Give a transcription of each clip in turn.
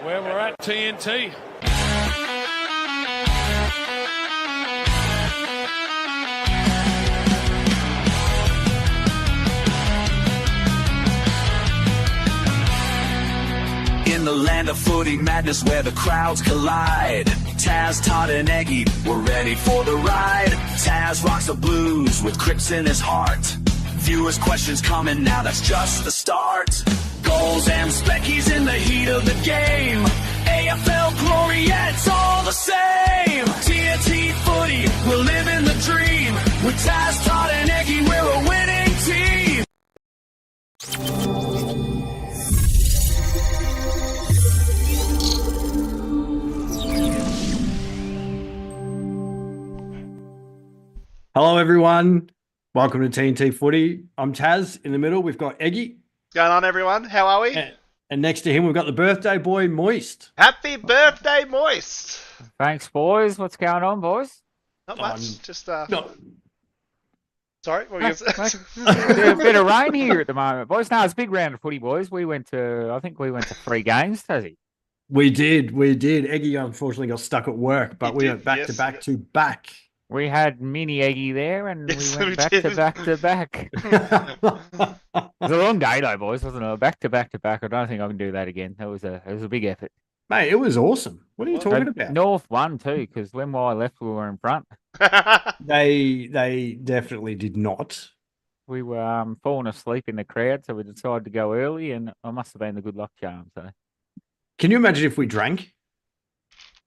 where we're at, TNT. In the land of footy madness where the crowds collide, Taz, Todd and Egi, we're ready for the ride. Taz rocks the blues with Crips in his heart. Viewers' questions coming now, that's just the start. Goals and speckies in the heat of the game. AFL glory, yeah, it's all the same. TNT Footy, we're living the dream. With Taz, Todd and Egi, we're a winning team. Hello, everyone. Welcome to TNT Footy. I'm Taz. In the middle, we've got Egi. What's going on, everyone? How are we? And next to him, we've got the birthday boy, Moist. Happy birthday, Moist! Thanks, boys. What's going on, boys? Not much. Just No, Sorry, what were you going to say? There's a bit of rain here at the moment, boys. No, it's a big round of footy, boys. I think we went to 3 games, Tazzy. we did. Egi unfortunately got stuck at work, but He we did, went back yes, to back yes. to back. We had mini Eggy there, and Yes, we we went back did. to back to back. It was a long day, though, boys, wasn't it? Back to back to back. I don't think I can do that again. It was a big effort. Mate, it was awesome. What are you talking about? North won too, because when I left, we were in front. They definitely did not. We were falling asleep in the crowd, so we decided to go early, and I must have been the good luck charm. So, Can you imagine if we drank?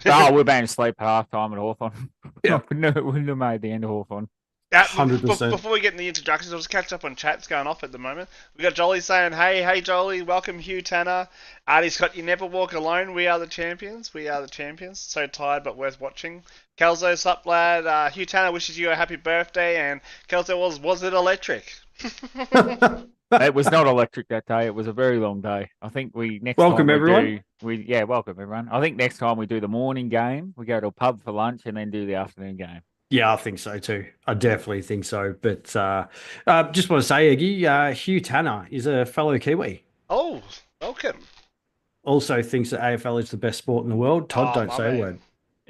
we've been asleep half time at Hawthorn. Yeah. wouldn't have made the end of Hawthorn. 100%. Before we get in the introductions, I'll just catch up on chats going off at the moment. We got Jolly saying, hey Jolly, welcome Hugh Tanner. Artie Scott, you never walk alone. We are the champions. We are the champions. So tired, but worth watching. Kelzo, sup lad. Hugh Tanner wishes you a happy birthday, and Kelzo was it electric? It was not electric that day. It was a very long day. I think Welcome, everyone. Welcome everyone. I think next time we do the morning game, we go to a pub for lunch and then do the afternoon game. Yeah, I think so too. I definitely think so. But just want to say, Egi, Hugh Tanner is a fellow Kiwi. Oh, welcome. Also thinks that AFL is the best sport in the world. Todd, don't my say a man. word.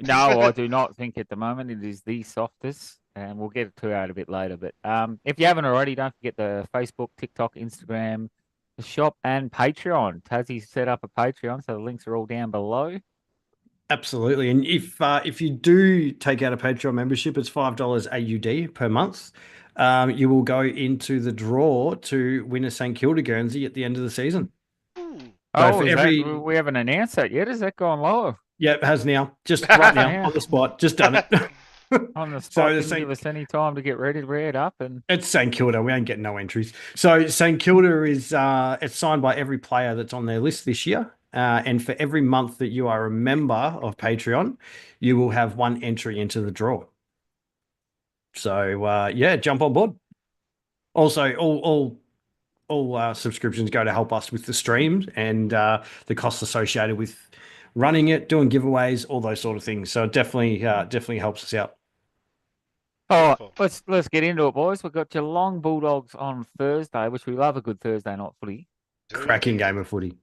No, I do not think at the moment it is the softest, and we'll get to that a bit later. But if you haven't already, don't forget the Facebook, TikTok, Instagram, the shop, and Patreon. Tassie set up a Patreon, so the links are all down below. Absolutely. And if you do take out a Patreon membership, it's $5 AUD per month. You will go into the draw to win a St Kilda Guernsey at the end of the season. Oh, for we haven't announced that yet. Has that gone live? Yeah, it has now. Just right now Yeah. on the spot. Just done it. On the So spot, the didn't St. give us any time to get read up, and It's St Kilda. We ain't getting no entries. So St Kilda is it's signed by every player that's on their list this year. And for every month that you are a member of Patreon, you will have 1 entry into the draw. So yeah, jump on board. Also, all subscriptions go to help us with the streams and the costs associated with running it, doing giveaways, all those sort of things. So it definitely helps us out. oh, let's get into it, boys. We've got Geelong Bulldogs on Thursday, which we love a good Thursday night footy. Cracking game of footy.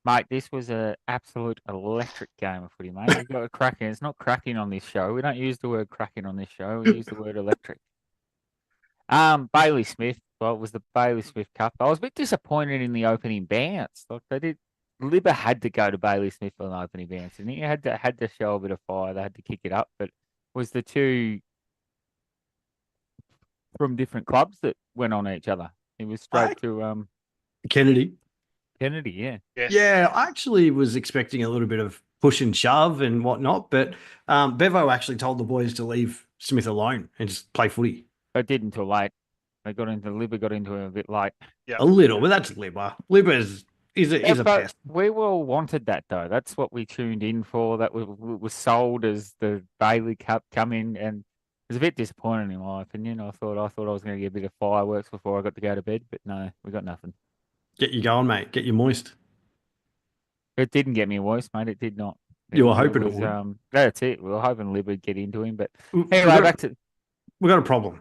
Mate, this was an absolute electric game of footy, mate. We've got a cracking. It's not cracking on this show. We don't use the word cracking on this show. We use the word electric. Bailey Smith. Well, it was the Bailey Smith Cup. I was a bit disappointed in the opening bounce. Like Libba had to go to Bailey Smith for an opening bounce, and he had to show a bit of fire. They had to kick it up, but it was the two from different clubs that went on each other. It was straight to Kennedy. Kennedy, yeah. Yes. Yeah, I actually was expecting a little bit of push and shove and whatnot, but Bevo actually told the boys to leave Smith alone and just play footy. They did until late. Libba got into him a bit late. Yeah. A little, but that's Libba. Libba is a but pest. we all wanted that though. That's what we tuned in for. That was sold as the Bailey Cup coming, and it was a bit disappointing in my opinion. I thought I was going to get a bit of fireworks before I got to go to bed, but no, we got nothing. Get you going, mate. Get you moist. It didn't get me a voice, mate. It did not. You were hoping it would. That's it. We were hoping Libba would get into him, but We've anyway, got, back to we got a problem.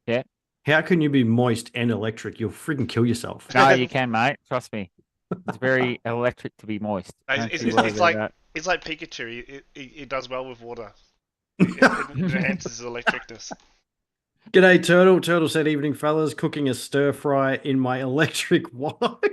Yeah. How can you be moist and electric? You'll freaking kill yourself. no, you can, mate. Trust me. It's very electric to be moist. Don't It's, you it's, worry it's about like that. it's like Pikachu. He does well with water. It enhances his electricness. G'day, Turtle. Turtle said, "Evening, fellas. Cooking a stir fry in my electric wok."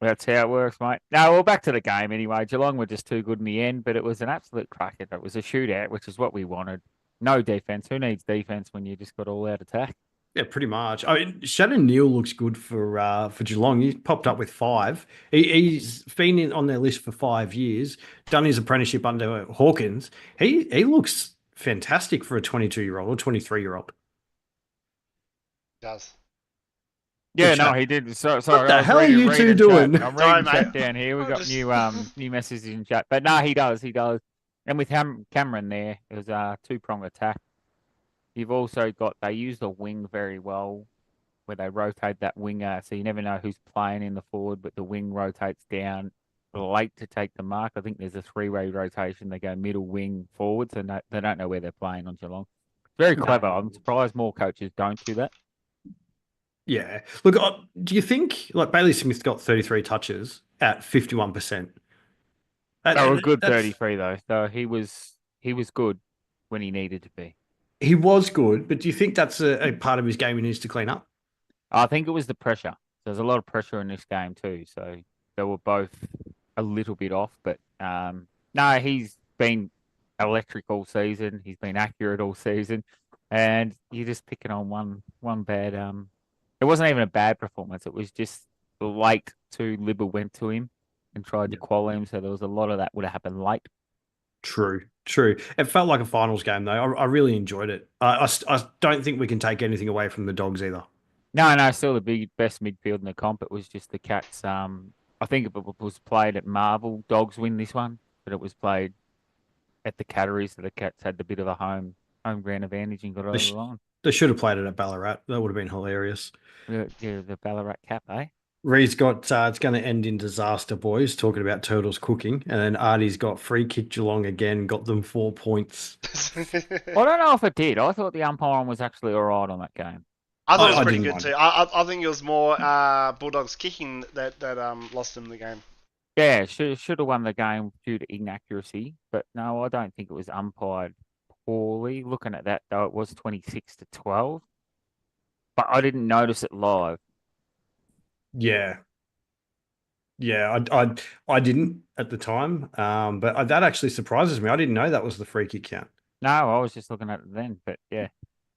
That's how it works, mate. No, well, back to the game anyway. Geelong were just too good in the end, but it was an absolute cracker. It was a shootout, which is what we wanted. No defense. Who needs defense when you just got all out attack? Yeah, pretty much. I mean, Shannon Neal looks good for Geelong. He popped up with 5. He's been on their list for 5 years. Done his apprenticeship under Hawkins. He looks fantastic for a 22-year-old or 23-year-old. Does. Yeah, Good no, chat. he did. So, What sorry, the I was hell are you two reading doing? chat. I'm Sorry, reading mate. chat down here. We I'm got just- new messages in chat, but no, he does. And with Cameron there, it was a 2-prong attack. You've also got they use the wing very well, where they rotate that winger, so you never know who's playing in the forward, but the wing rotates down late to take the mark. I think there's a 3-way rotation. They go middle wing forwards, and they don't know where they're playing on Geelong. Very clever. I'm surprised more coaches don't do that. Yeah. Look, do you think like Bailey Smith got 33 touches at 51%? They were good That's 33 though, so he was good when he needed to be. he was good, but do you think that's a part of his game he needs to clean up? I think it was the pressure. There's a lot of pressure in this game too, so they were both a little bit off. But no, he's been electric all season. He's been accurate all season, and you're just picking on one bad. It wasn't even a bad performance. It was just late to Libba went to him and tried to qual him, so there was a lot of that would have happened late. True. It felt like a finals game though. I really enjoyed it. I don't think we can take anything away from the Dogs either. No, still the best midfield in the comp. It was just the Cats. I think it was played at Marvel. Dogs win this one, but it was played at the Catteries, so the Cats had a bit of a home ground advantage and got over the line. They should have played it at Ballarat. That would have been hilarious. Yeah, the Ballarat Cap, eh? Reed's got it's going to end in disaster, boys. Talking about Turtles cooking, and then Artie's got free kick Geelong again. Got them 4 points. I don't know if it did. I thought the umpiring was actually all right on that game. I thought it I was pretty didn't good mind too. it. I think it was more Bulldogs kicking that lost them the game. Yeah, should have won the game due to inaccuracy, but no, I don't think it was umpired poorly. Looking at that though, it was 26-12, but I didn't notice it live. Yeah. I didn't at the time, but that actually surprises me. I didn't know that was the free kick count. No, I was just looking at it then, but yeah.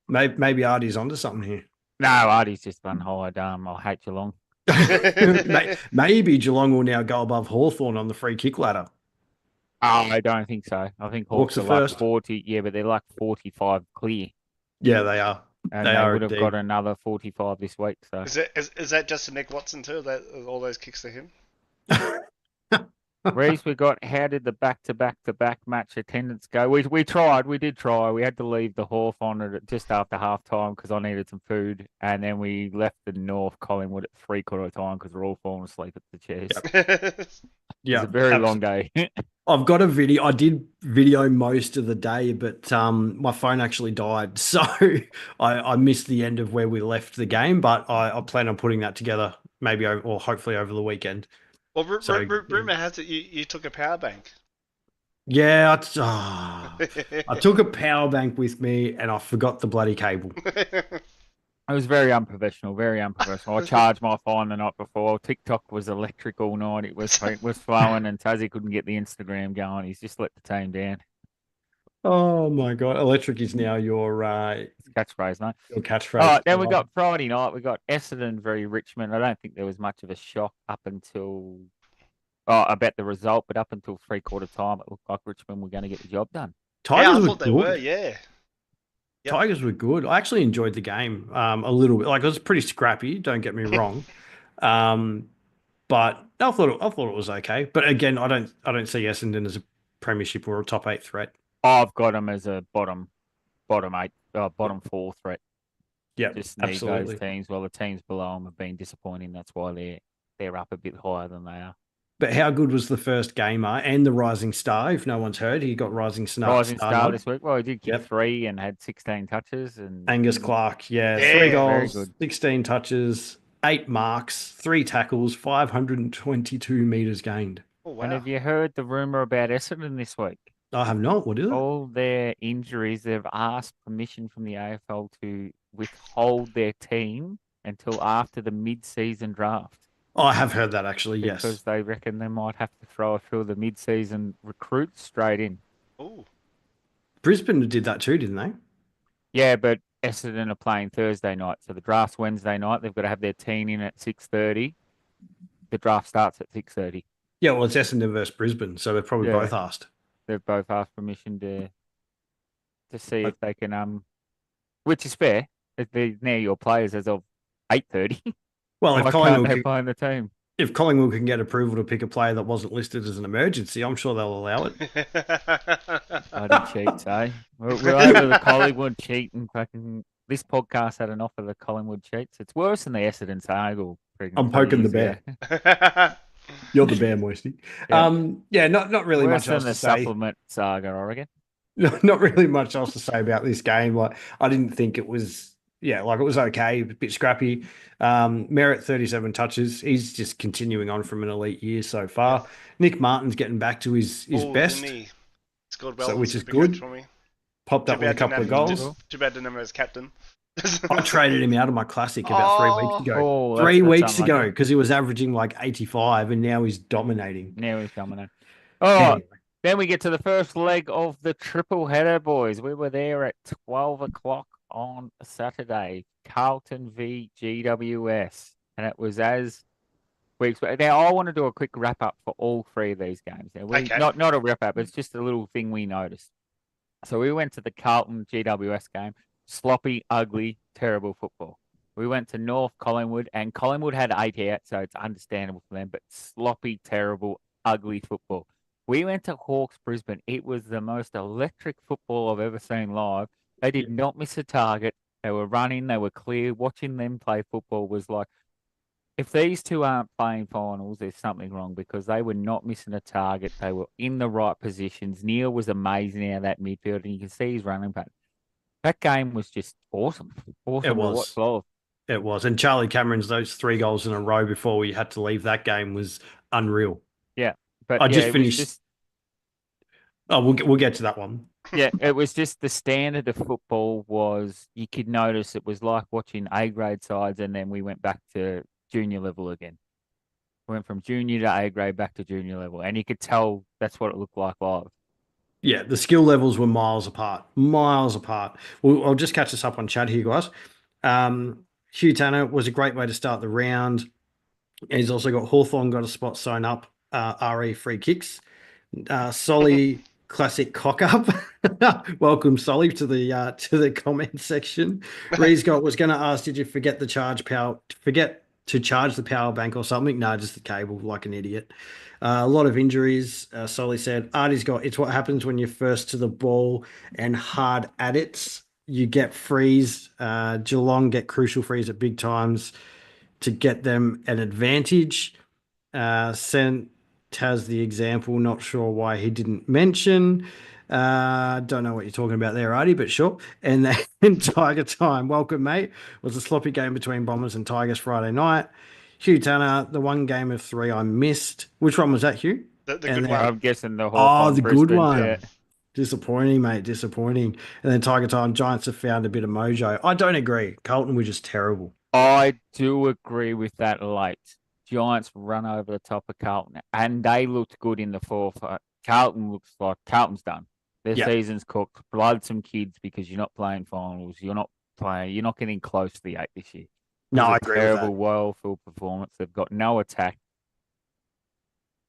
Maybe Artie's onto something here. No, Artie's just unhired. I hate Geelong. Maybe Geelong will now go above Hawthorn on the free kick ladder. Oh, I don't think so. I think Hawks Hawks are are like first. 40. Yeah, but they're like 45 clear, Yeah, they are. and They they are would have indeed. got another 45 this week. So Is that just to Nick Watson too? That all those kicks to him? Reese, we got. How did the back-to-back match attendance go? We tried. We did try. We had to leave the Hawthorn at just after half time because I needed some food, and then we left the North Collingwood at 3/4 time because we're all falling asleep at the chairs. It Yeah, was a very long day. I've got a video. I did video most of the day, but my phone actually died, so I missed the end of where we left the game. But I plan on putting that together, maybe or hopefully over the weekend. Well, So, rumor has it you took a power bank. Yeah, I took a power bank with me, and I forgot the bloody cable. It was very unprofessional. Very unprofessional. I charged my phone the night before. TikTok was electric all night. It was flowing, and Tazzy couldn't get the Instagram going. He's just let the team down. Oh my god, electric is now your It's catchphrase, mate. catchphrase. All right, then we got Friday night. We got Essendon v Richmond. I don't think there was much of a shock up until about the result, but up until 3/4 time, it looked like Richmond were going to get the job done. Tigers Yeah, I were thought they good. were. Yeah. Yep. Tigers were good. I actually enjoyed the game a little bit. Like it was pretty scrappy. Don't get me wrong, but I thought it was okay. But again, I don't see Essendon as a premiership or a top 8 threat. I've got them as a bottom 8, bottom 4 threat. Yeah, Just need absolutely. those teams. Well, the teams below them have been disappointing. That's why they're up a bit higher than they are. But how good was the first gamer and the Rising Star? If no one's heard, he got Rising Star. Rising Star nod. this week. Well, he did kick Yep. 3 and had 16 touches. And Angus Clark, Yeah, 3 very goals, good. 16 touches. 8 marks, 3 tackles, 522 metres gained. Oh And wow. have you heard the rumor about Essendon this week? I have not. What is it? All their injuries, they've asked permission from the AFL to withhold their team until after the mid-season draft Oh, I have heard that actually, yes. because they reckon they might have to throw a few of the mid-season recruits straight in. Oh. Brisbane did that too, didn't they? Yeah, but Essendon are playing Thursday night, so the draft's Wednesday night. They've got to have their team in at 6:30. The draft starts at 6:30. Yeah, well, it's Essendon versus Brisbane, so they've probably Yeah. both asked. They've both asked permission to see if they can which is fair. If they're near your players as of 8:30. Well, Why if can't Collingwood, they can, find the team? if Collingwood can get approval to pick a player that wasn't listed as an emergency, I'm sure they'll allow it. Bloody cheats, eh? We're over the Collingwood cheat and fucking. This podcast had enough of the Collingwood cheats. It's worse than the Essendon Sagal. I'm poking the bear. You're the bear, Moisty. Yeah. Not really Worse much than else the to say. supplement saga, I reckon. Not really much else to say about this game. Like, I didn't think it was, it was okay, a bit scrappy. Merritt, 37 touches. He's just continuing on from an elite year so far. Nick Martin's getting back to his best. Didn't he? Scored So, well, which is Supercoach good. for me. Popped up with a couple of goals. Too bad didn't have him as captain. I traded him out of my classic about 3 weeks ago. Oh, 3 that's weeks ago, unlucky. because he was averaging like 85, and now he's dominating. Now he's coming in. Oh, Anyway. then we get to the first leg of the triple header, boys. We were there at 12 o'clock on Saturday. Carlton v GWS. And it was as we expected. Now, I want to do a quick wrap up for all 3 of these games. Now, Okay. Not a wrap up, it's just a little thing we noticed. So we went to the Carlton GWS game. Sloppy, ugly, terrible football. We went to North Collingwood, and Collingwood had 8 out, so it's understandable for them, but sloppy, terrible, ugly football. We went to Hawks Brisbane. It was the most electric football I've ever seen live. They did not miss a target. They were running. They were clear. Watching them play football was like, if these two aren't playing finals, there's something wrong because they were not missing a target. They were in the right positions. Neil was amazing out of that midfield, and you can see he's running back. That game was just awesome. Awesome It was. to watch live. It was. And Charlie Cameron's those 3 goals in a row before we had to leave that game was unreal. Yeah. But I yeah, just it was finished. just- Oh, we'll get to that one. yeah, it was just the standard of football was you could notice it was like watching A grade sides, and then we went back to junior level again. We went from junior to A grade back to junior level, and you could tell that's what it looked like live. Yeah, the skill levels were miles apart. Miles apart. Well, I'll just catch us up on chat here, guys. Hugh Tanner was a great way to start the round. He's also got Hawthorn got a spot sewn up, RE free kicks. Solly classic cock up. Welcome, Solly, to the comment section. Ree's was going to ask, did you forget to charge the power bank or something? No, just the cable, like an idiot. A lot of injuries. Solly said, Artie's got, it's what happens when you're first to the ball and hard at it. You get frees. Geelong get crucial frees at big times to get them an advantage. Sent Taz the example, not sure why he didn't mention. Don't know what you're talking about there, Artie, but sure. And then Tiger Time, welcome, mate. Was a sloppy game between Bombers and Tigers Friday night. Hugh Tanner, the one game of 3 I missed. Which one was that, Hugh? The good one. I'm guessing the whole the good one. Yeah. Disappointing, mate. Disappointing. And then Tiger Time, Giants have found a bit of mojo. I don't agree. Carlton were just terrible. I do agree with that late. Giants run over the top of Carlton, and they looked good in the fourth. Carlton looks like Carlton's done. Their season's cooked. Blood some kids because you're not playing finals. You're not getting close to the 8 this year. No, I It's a agree with that. terrible, well-filled performance. They've got no attack.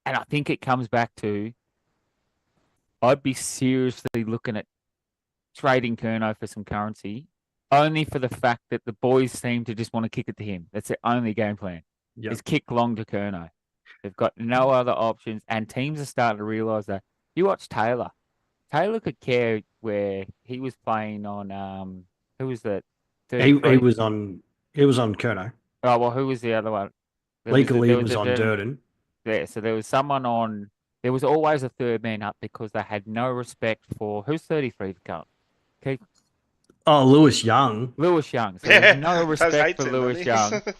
And I think it comes back to I'd be seriously looking at trading Curnow for some currency, only for the fact that the boys seem to just want to kick it to him. That's their only game plan. Yep. Is kick long to Curnow. They've got no other options, and teams are starting to realise that. You watch Taylor. Taylor could care where he was playing on who was that? He was on Curnow. Oh well, who was the other one? Legally was on Durden. Yeah, so there was someone on. There was always a third man up because they had no respect for who's 33 for Carlton. Keith? Oh, Lewis Young. Lewis Young. So Yeah, there's no Taz respect hates for him, Lewis doesn't he? Young.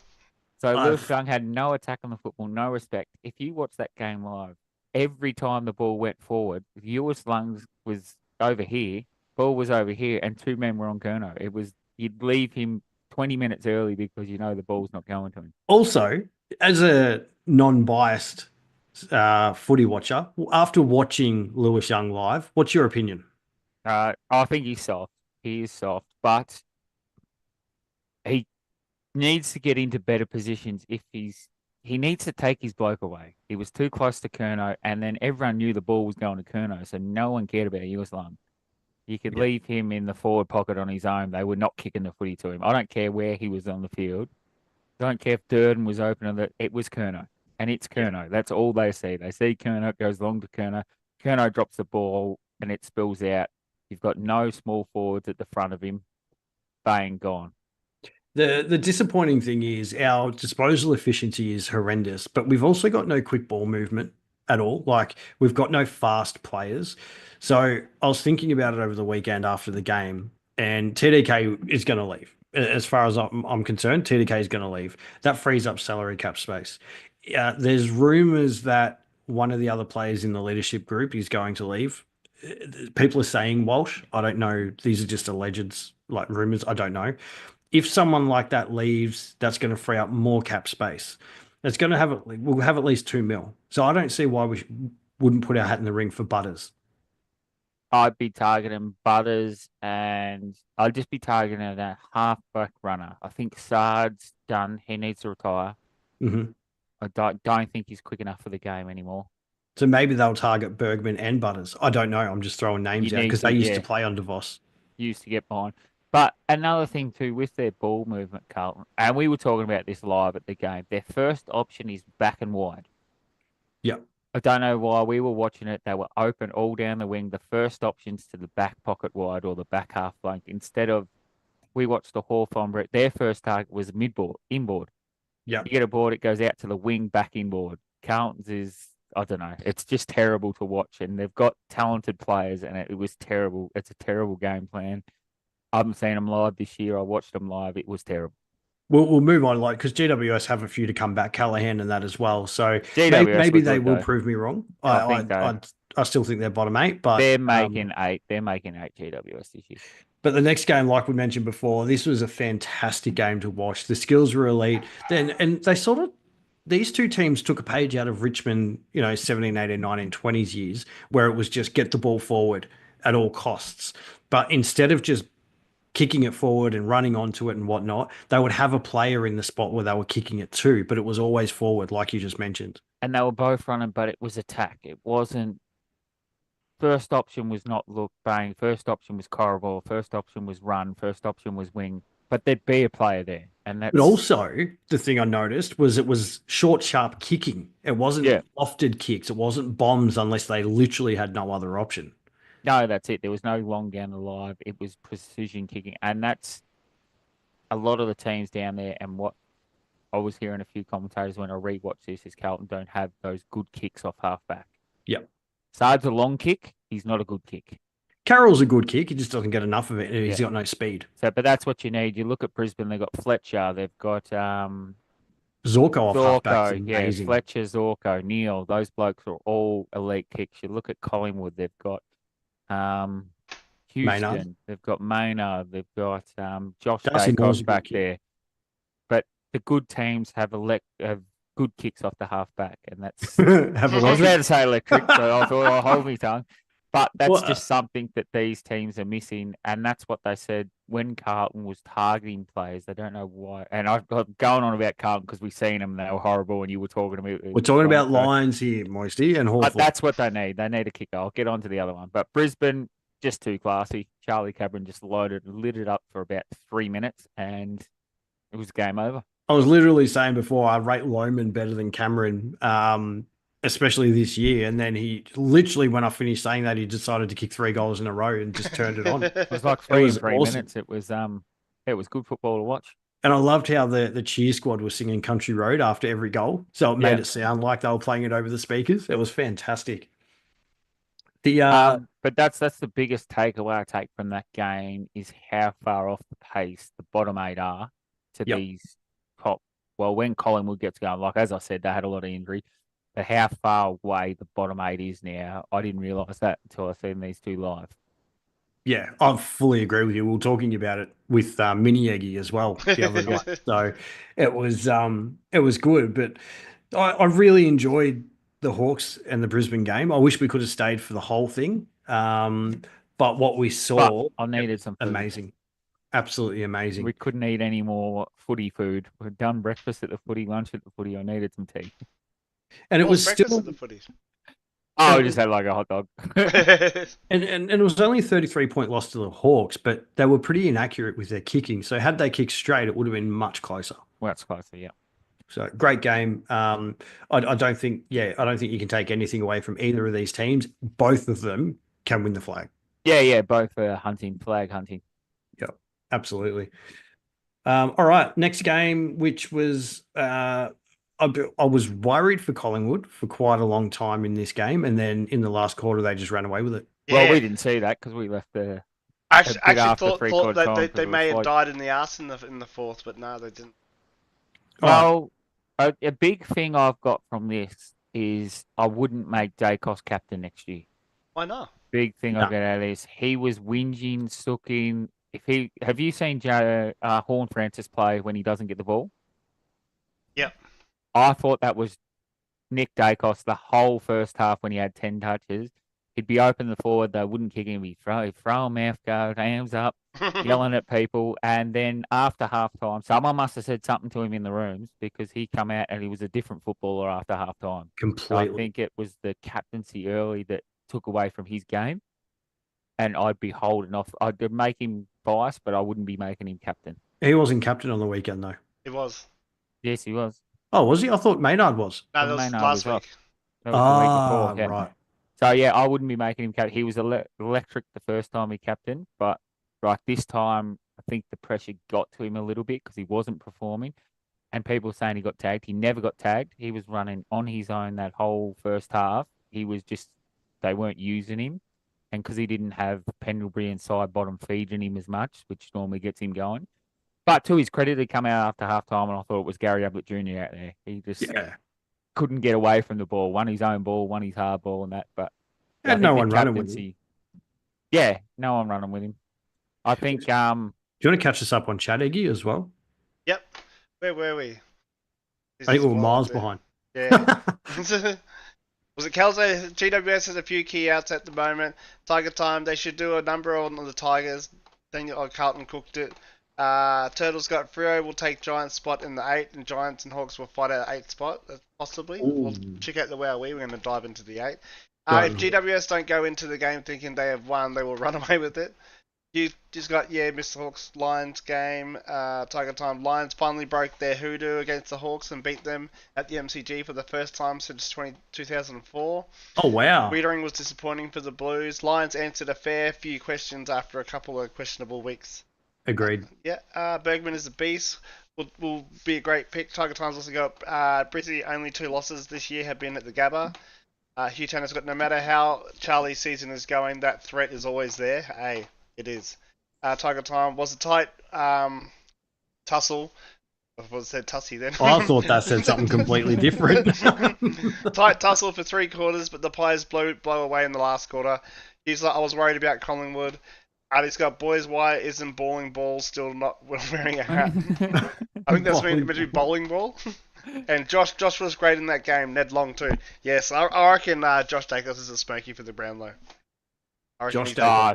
So Lewis I've Young had no attack on the football, no respect. If you watch that game live, every time the ball went forward, Lewis Lungs was over here, ball was over here, and two men were on Kerno. It was you'd leave him 20 minutes early because you know the ball's not going to him. also, as a non-biased footy watcher, after watching Lewis Young live, what's your opinion? I think he's soft. He is soft, but he needs to get into better positions if he needs to take his bloke away. He was too close to Kerno, and then everyone knew the ball was going to Kerno, so no one cared about Yugoslav. You could Yeah. leave him in the forward pocket on his own. They were not kicking the footy to him. I don't care where he was on the field. I don't care if Durden was open or it was Kerno. And it's Kerno. That's all they see. They see Kerno, it goes long to Kerno. Kerno drops the ball and it spills out. You've got no small forwards at the front of him. Bang, gone. The disappointing thing is our disposal efficiency is horrendous, but we've also got no quick ball movement at all. Like we've got no fast players. So I was thinking about it over the weekend after the game, and TDK is going to leave. As far as I'm concerned, TDK is going to leave. That frees up salary cap space. There's rumors that one of the other players in the leadership group is going to leave. People are saying Walsh. I don't know. These are just alleged, like rumors. I don't know. If someone like that leaves, that's going to free up more cap space. It's going to have we'll have at least 2 mil. So I don't see why we wouldn't put our hat in the ring for Butters. I'd be targeting Butters and I'd just be targeting a halfback runner. I think Sard's done. He needs to retire. Mm-hmm. I don't think he's quick enough for the game anymore. So maybe they'll target Bergman and Butters. I don't know. I'm just throwing names out because they used to play on DeVos. Used to get behind. But another thing too, with their ball movement, Carlton, and we were talking about this live at the game, their first option is back and wide. Yeah. I don't know why we were watching it. They were open all down the wing. The first options to the back pocket wide or the back half flank. Instead of, we watched the Hawthorn, their first target was midboard, inboard. Yeah. You get a board, it goes out to the wing, back inboard. Carlton's is, I don't know. It's just terrible to watch. And they've got talented players and it was terrible. It's a terrible game plan. I haven't seen them live this year. I watched them live. It was terrible. We'll move on, like because GWS have a few to come back, Callahan and that as well. So GWS maybe they good, will though. prove me wrong. I think so. I still think they're bottom 8, but they're making 8. They're making 8 GWS this year. But the next game, like we mentioned before, this was a fantastic game to watch. The skills were elite. And they sort of these two teams took a page out of Richmond, 17, 18, 19, 20s years, where it was just get the ball forward at all costs. But instead of just kicking it forward and running onto it and whatnot, they would have a player in the spot where they were kicking it to, but it was always forward, like you just mentioned. And they were both running, but it was attack. It wasn't. First option was not look bang. First option was corridor. First option was run. First option was wing. But there'd be a player there, and that's. But also, the thing I noticed was it was short, sharp kicking. It wasn't lofted kicks. It wasn't bombs unless they literally had no other option. No, that's it. There was no long down the line. It was precision kicking. And that's a lot of the teams down there. And what I was hearing a few commentators when I rewatched this is Carlton don't have those good kicks off halfback. Yep. Sard's a long kick. He's not a good kick. Carroll's a good kick. He just doesn't get enough of it. He's got no speed. So, but that's what you need. You look at Brisbane, they've got Fletcher. They've got Zorko off halfback. Yeah, Fletcher, Zorko, Neil. Those blokes are all elite kicks. You look at Collingwood, they've got Houston, Maynard. They've got Maynard, they've got Josh Darcy Dacos back there. But the good teams have good kicks off the halfback, and that's. I was about to say electric, so I thought I'll hold my tongue. But that's just something that these teams are missing, and that's what they said when Carlton was targeting players. They don't know why. And I've got going on about Carlton because we've seen them; they were horrible, and you were talking about. We're talking about Lions here, Moisty, and Hawthorn. But that's what they need. They need a kicker. I'll get on to the other one. But Brisbane, just too classy. Charlie Cabron just lit it up for about 3 minutes, and it was game over. I was literally saying before I rate Lohman better than Cameron. Especially this year. And then he literally, when I finished saying that, he decided to kick 3 goals in a row and just turned it on. It was like 3 minutes. It was good football to watch. And I loved how the cheer squad was singing Country Road after every goal. So it made it sound like they were playing it over the speakers. It was fantastic. But that's the biggest takeaway I take from that game is how far off the pace the bottom 8 are to these top well. When Collingwood gets going, like as I said, they had a lot of injury. But how far away the bottom 8 is now, I didn't realise that until I seen these two live. Yeah, I fully agree with you. We were talking about it with Mini Egi as well the other night. So it was good, but I really enjoyed the Hawks and the Brisbane game. I wish we could have stayed for the whole thing. But what we saw, I needed some food. amazing. Absolutely amazing. We couldn't eat any more footy food. We'd done breakfast at the footy, lunch at the footy. I needed some tea. And it was breakfast still at the footy. Oh, we just had like a hot dog. and it was only a 33-point loss to the Hawks, but they were pretty inaccurate with their kicking. So had they kicked straight, it would have been much closer. Well, it's closer, yeah. So great game. I don't think you can take anything away from either of these teams. Both of them can win the flag. Yeah, both flag hunting. Yep, absolutely. All right, next game, which was I was worried for Collingwood for quite a long time in this game, and then in the last quarter they just ran away with it. Yeah. Well, we didn't see that because we left the. I bit actually after thought three-quarter that time they 'cause it may was have like- died in the arse in the fourth, but no, they didn't. Well, a big thing I've got from this is I wouldn't make Dacos captain next year. Why not? Big thing I get out of this. He was whinging, sooking. Have you seen Horn Francis play when he doesn't get the ball? Yep. I thought that was Nick Dacos the whole first half when he had 10 touches. He'd be open the forward, they wouldn't kick him. He'd throw a mouth guard, hands up, yelling at people. And then after halftime, someone must have said something to him in the rooms because he come out and he was a different footballer after halftime. Completely. So I think it was the captaincy early that took away from his game. And I'd be holding off. I'd make him vice, but I wouldn't be making him captain. He wasn't captain on the weekend, though. It was. Yes, he was. Oh, was he? I thought Maynard was. No, that was Maynard last was week. off. That was the week before. Right. So, yeah, I wouldn't be making him captain. He was electric the first time he captained, but like this time, I think the pressure got to him a little bit because he wasn't performing. And people saying he got tagged. He never got tagged. He was running on his own that whole first half. He was just, they weren't using him. And because he didn't have Pendlebury and side bottom feeding him as much, which normally gets him going. But to his credit, he come out after halftime, and I thought it was Gary Ablett Jr. out there. He just couldn't get away from the ball. Won his own ball, won his hard ball, and that. But had no one running with him. Yeah, no one running with him. I think. Do you want to catch us up on Chad Egi as well? Yep. Where were we? I think we were miles behind. Yeah. Was it Kelso? GWS has a few key outs at the moment. Tiger time. They should do a number on the Tigers. Carlton cooked it. Turtles got Freo. Will take Giants' spot in the 8, and Giants and Hawks will fight at 8 spot, possibly. Ooh. We'll check out the wowee. We're going to dive into the 8. If GWS don't go into the game thinking they have won, they will run away with it. You just got, Mr. Hawks Lions game. Tiger time. Lions finally broke their hoodoo against the Hawks and beat them at the MCG for the first time since 2004. Oh, wow. Wiedering was disappointing for the Blues. Lions answered a fair few questions after a couple of questionable weeks. Agreed. Bergman is a beast. Will be a great pick. Tiger Times also got Brizzy. Only 2 losses this year have been at the Gabba. Hugh Tanner's got, no matter how Charlie's season is going, that threat is always there. Hey, it is. Tiger Time was a tight tussle. I was said tussy then. I thought that said something completely different. Tight tussle for 3 quarters, but the players blow away in the last quarter. He's like, I was worried about Collingwood. He's got, boys, why isn't bowling ball still not wearing a hat? I think that's meant to be bowling ball. And Josh was great in that game. Ned Long too. Yes, I reckon Josh Dacos is a smoky for the Brownlow. I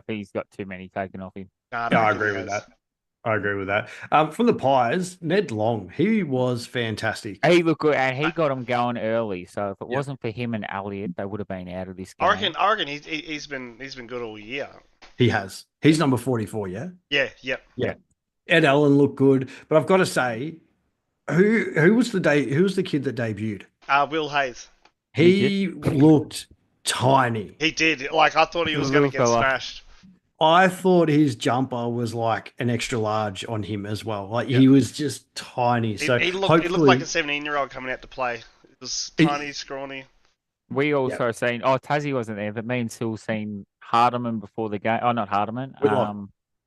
think he's got too many taken off him. I agree with that. From the Pies, Ned Long, he was fantastic. He looked good, and he got him going early. So if it wasn't for him and Elliott, they would have been out of this game. I reckon he's been good all year. He has. He's number 44. Yeah. Yeah. Yep. Yeah. Ed Allen looked good, but I've got to say, who was the kid that debuted? Will Hayes. He looked tiny. He did. Like, I thought he was going to get smashed. I thought his jumper was like an extra large on him as well. Like, he was just tiny. So he looked like a 17-year-old coming out to play. It was tiny, scrawny. We also seen. Oh, Tassie wasn't there, but me and Sil seen Hardiman before the game. Oh, not Hardiman.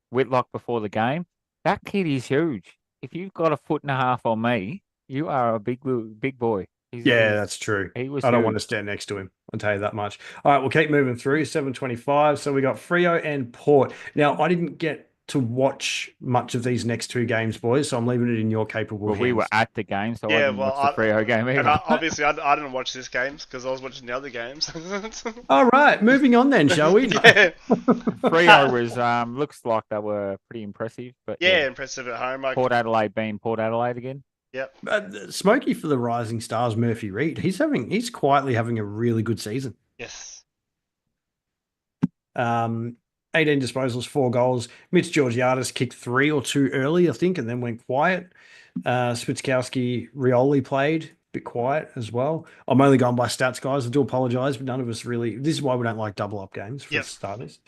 Whitlock before the game. That kid is huge. If you've got 1.5 foot on me, You are a big boy. Yeah, that's true. He was I don't huge. want to stand next to him. I'll tell you that much. All right, we'll keep moving through. 7:25. So we got Freo and Port. Now, I didn't get to watch much of these next two games, boys, so I'm leaving it in your capable Well, hands. we were at the game, so I Yeah, didn't well, watch the Freo game and either. obviously I didn't watch this games because I was watching the other games. All right, moving on then, shall we? Yeah, Freo was looks like they were pretty impressive, but yeah, impressive at home. Port Adelaide being Port Adelaide again. Yep. Smokey for the Rising Stars, Murphy Reed. He's quietly having a really good season. Yes. 18 disposals, 4 goals. Mitch Georgiadis kicked 3 or 2 early, I think, and then went quiet. Spitskowski Rioli played a bit quiet as well. I'm only going by stats, guys. I do apologise, but none of us really. This is why we don't like double up games for starters.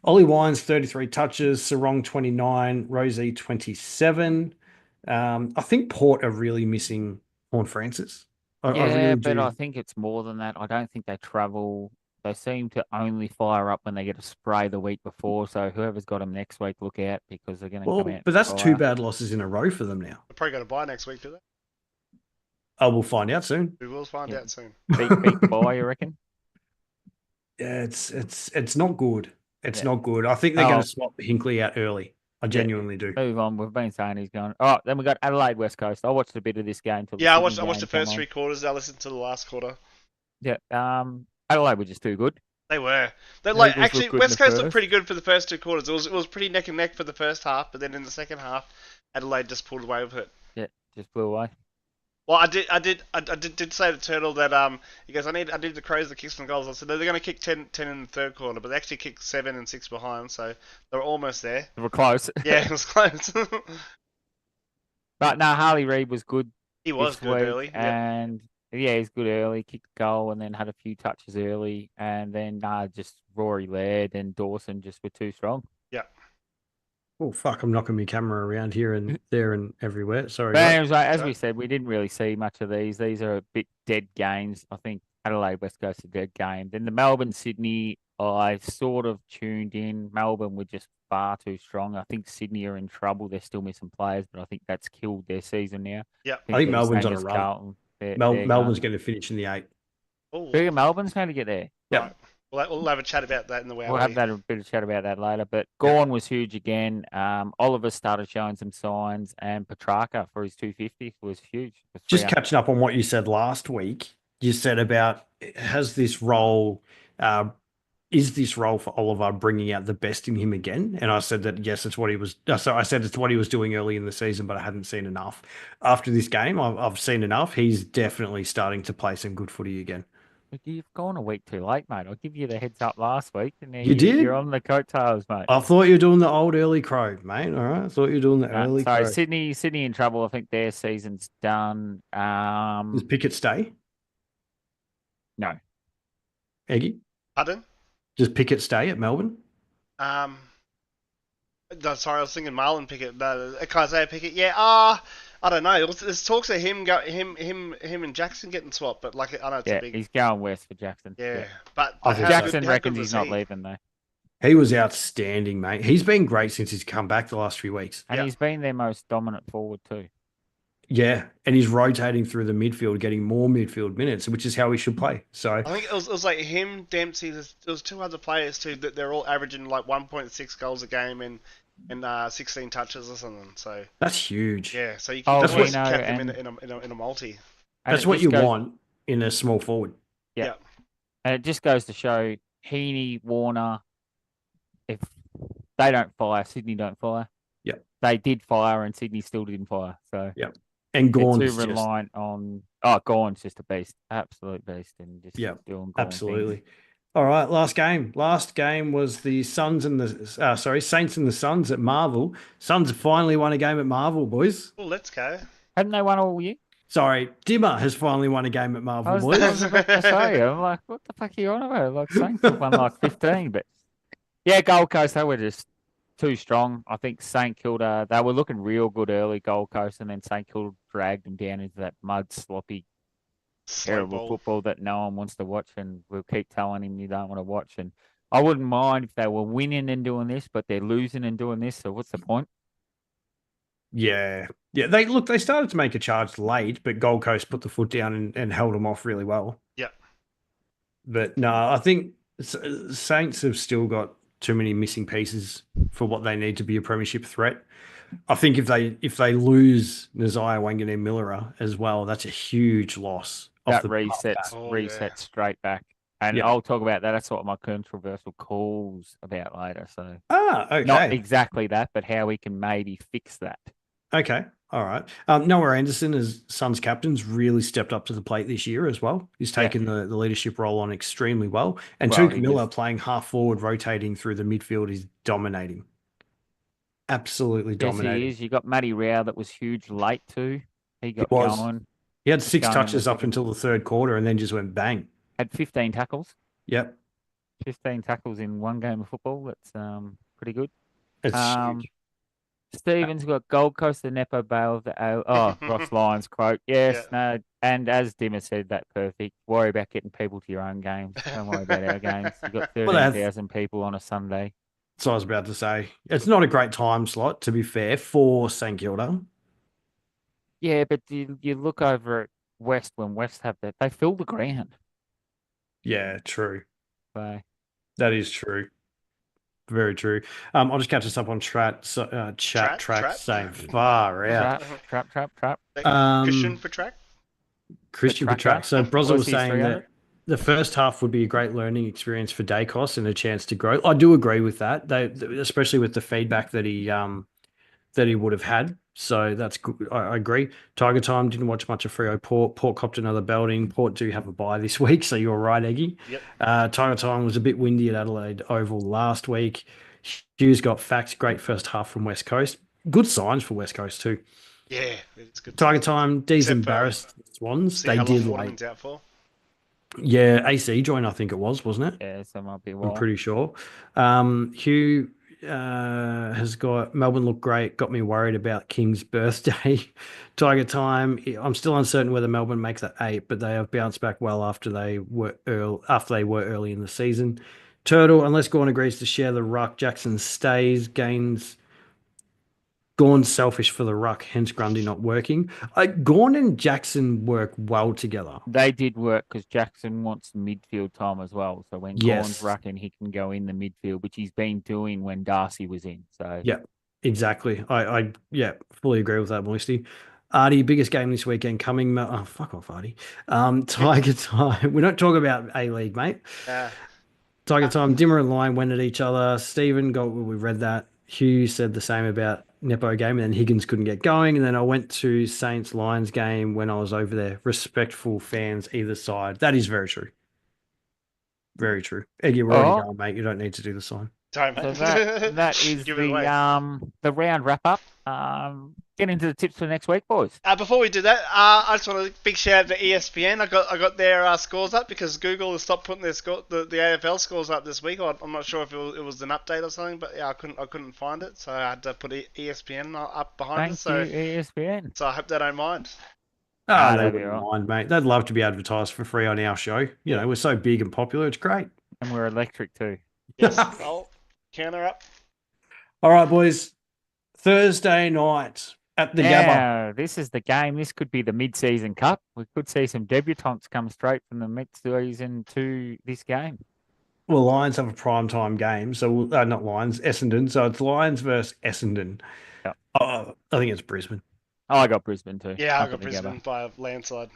Ollie Wines 33 touches, Sarong 29, Rosie 27. I think Port are really missing Horn Francis. I really but do. I think it's more than that. I don't think they travel. They seem to only fire up when they get a spray the week before. So whoever's got them next week, look out because they're going to come out. But that's 2 bad losses in a row for them now. They're probably going to buy next week, do they? Oh, we'll find out soon. We will find out soon. Beat by, you reckon? Yeah, it's not good. It's not good. I think they're going to swap Hinkley out early. I genuinely do. Move on. We've been saying he's going. Oh, then we got Adelaide West Coast. I watched a bit of this game. Yeah, I watched the first 3 quarters. I listened to the last quarter. Yeah. Adelaide were just too good. They were. Actually, West Coast looked pretty good for the first 2 quarters. It was pretty neck and neck for the first half, but then in the second half, Adelaide just pulled away with it. Yeah, just blew away. Well, I did say to Turtle that he goes, I need the Crows to kick some goals. I said they're going to kick 10 in the third quarter, but they actually kicked 7 and 6 behind, so they were almost there. They were close. Yeah, it was close. But no, Harley Reid was good. He was good early, and he's good early. Kicked a goal and then had a few touches early, and then just Rory Laird and Dawson just were too strong. Yeah. Oh fuck! I'm knocking my camera around here and there and everywhere. Sorry. But anyways, as we said, we didn't really see much of these. These are a bit dead games. I think Adelaide West Coast a dead game. Then the Melbourne Sydney, I sort of tuned in. Melbourne were just far too strong. I think Sydney are in trouble. They're still missing players, but I think that's killed their season now. Yeah. I think Melbourne's on a run. Melbourne's going to finish in the 8. Oh. Melbourne's going to get there. Yeah. Right. We'll have a chat about that in the wowee. We'll have a bit of chat about that later. But Gawn was huge again. Oliver started showing some signs, and Petrarca for his 250 was huge. Just catching up on what you said last week. You said about is this role for Oliver bringing out the best in him again? And I said that yes, it's what he was. So I said it's what he was doing early in the season, but I hadn't seen enough. After this game, I've seen enough. He's definitely starting to play some good footy again. You've gone a week too late, mate. I'll give you the heads up last week, and now did. You're on the coattails, mate. I thought you were doing the old early crow, mate. All right, I thought you were doing the early crow. Sydney in trouble. I think their season's done. Does Pickett stay? No. Egi? Pardon? Does Pickett stay at Melbourne? No, sorry, I was thinking Marlon Pickett. No, Isaiah Pickett. Yeah. I don't know. There's talks of him and Jackson getting swapped, but I know it's a big. He's going west for Jackson. Yeah, but Jackson reckons he's not leaving though. He was outstanding, mate. He's been great since he's come back the last few weeks, and he's been their most dominant forward too. Yeah, and he's rotating through the midfield, getting more midfield minutes, which is how he should play. So I think it was like him, Dempsey. There was 2 other players too that they're all averaging like 1.6 goals a game and 16 touches or something. So that's huge. Yeah, so you can always cap them in a multi. That's what you want in a small forward. Yeah. And it just goes to show Heaney, Warner, if they don't fire, Sydney don't fire. Yeah. They did fire and Sydney still didn't fire. So yeah. And Gawn's too reliant on Gawn's just a beast. Absolute beast and just doing Gawn absolutely. Things. All right, last game. Last game was the Saints and the Suns at Marvel. Suns have finally won a game at Marvel, boys. Oh, let's go. Haven't they won all year? Sorry, Dimmer has finally won a game at Marvel, boys. I was about to say, I'm like, what the fuck are you on about? Like Saints have won like 15, but yeah, Gold Coast, they were just too strong. I think St Kilda, they were looking real good early, Gold Coast, and then St Kilda dragged them down into that mud, sloppy, terrible football that no one wants to watch, and we'll keep telling him you don't want to watch. And I wouldn't mind if they were winning and doing this, but they're losing and doing this, so what's the point? Yeah, Yeah, they started to make a charge late, but Gold Coast put the foot down and held them off really well. Yeah. But no, I think Saints have still got too many missing pieces for what they need to be a premiership threat. I think if they lose Nazaya Wanganeen Millera as well, that's a huge loss off That the back of that. resets straight back. And Yeah. I'll talk about that. That's what my controversial call's about later. So Ah, not okay. exactly that, but how we can maybe fix that. Okay. All right. Noah Anderson, as Suns captain's, really stepped up to the plate this year as well. He's taken the leadership role on extremely well. And Well, Tuke Miller playing half forward, rotating through the midfield is dominating. Absolutely Yes, dominating. he is. You got Matty Rao that was huge late too. He got was. going. He had 6 going in the touches up second. until the third quarter and then just went bang. Had 15 tackles. Yep. 15 tackles in one game of football. That's pretty good. It's huge. Stevens got Gold Coast, the Nepo Bale of the Ross Lyons quote. Yes, no, and as Dimmer said, that perfect. Worry about getting people to your own games. Don't worry about our games. You've got 13,000 people on a Sunday. So I was about to say, it's not a great time slot, to be fair, for St Kilda. Yeah, but you look over at West when West have that, they fill the ground. Yeah, true. So that is true. Very true. I'll just catch us up on chat track saying far out. Trap. Christian for track. Christian for track. So Brozza was saying that the first half would be a great learning experience for Dacos and a chance to grow. I do agree with that. Especially with the feedback that he would have had. So that's good. I agree. Tiger Time didn't watch much of Freo Port. Port copped another belting. Port do have a bye this week, so you're right, Eggy. Yep. Tiger Time was a bit windy at Adelaide Oval last week. Hughes got facts. Great first half from West Coast. Good signs for West Coast too. Yeah, it's good. Tiger Time. D's embarrassed Swans. They did late. Out for. Yeah, AC joined. I think it was, wasn't it? Yeah, so it might be. I'm pretty sure. Hugh has got Melbourne look great. Got me worried about King's birthday. Tiger Time. I'm still uncertain whether Melbourne makes that 8, but they have bounced back well after they were early in the season. Turtle, unless Gorn agrees to share the ruck, Jackson stays. Gorn's selfish for the ruck, hence Grundy not working. Gorn and Jackson work well together. They did work because Jackson wants midfield time as well. So when Gorn's rucking, he can go in the midfield, which he's been doing when Darcy was in. So yeah, exactly. I fully agree with that, Moisty. Artie, biggest game this weekend coming. Oh, fuck off, Artie. Tiger Time. We don't talk about A-League, mate. Tiger Time. Dimmer and Lyon went at each other. Stephen we read that. Hugh said the same about Nepo game, and then Higgins couldn't get going. And then I went to Saints Lions game when I was over there. Respectful fans either side. That is very true. Very true. Eggy, we're already going, mate. You don't need to do the sign. Sorry, mate. So that is the round wrap up. Get into the tips for next week, boys. Before we do that, I just want a big shout out to ESPN. I got their scores up because Google has stopped putting their the AFL scores up this week. I'm not sure if it was an update or something, but yeah, I couldn't find it, so I had to put ESPN up behind it. Thank you, ESPN. So I hope they don't mind. They wouldn't mind, mate. They'd love to be advertised for free on our show. You know, we're so big and popular. It's great. And we're electric too. Yes. I'll counter up. All right, boys. Thursday night at the Gabba. This is the game. This could be the mid-season cup. We could see some debutantes come straight from the mid-season to this game. Well, Lions have a prime time game, so not Lions, Essendon. So it's Lions versus Essendon. Yep. I think it's Brisbane. Oh, I got Brisbane too. Yeah, I got Brisbane by a landslide.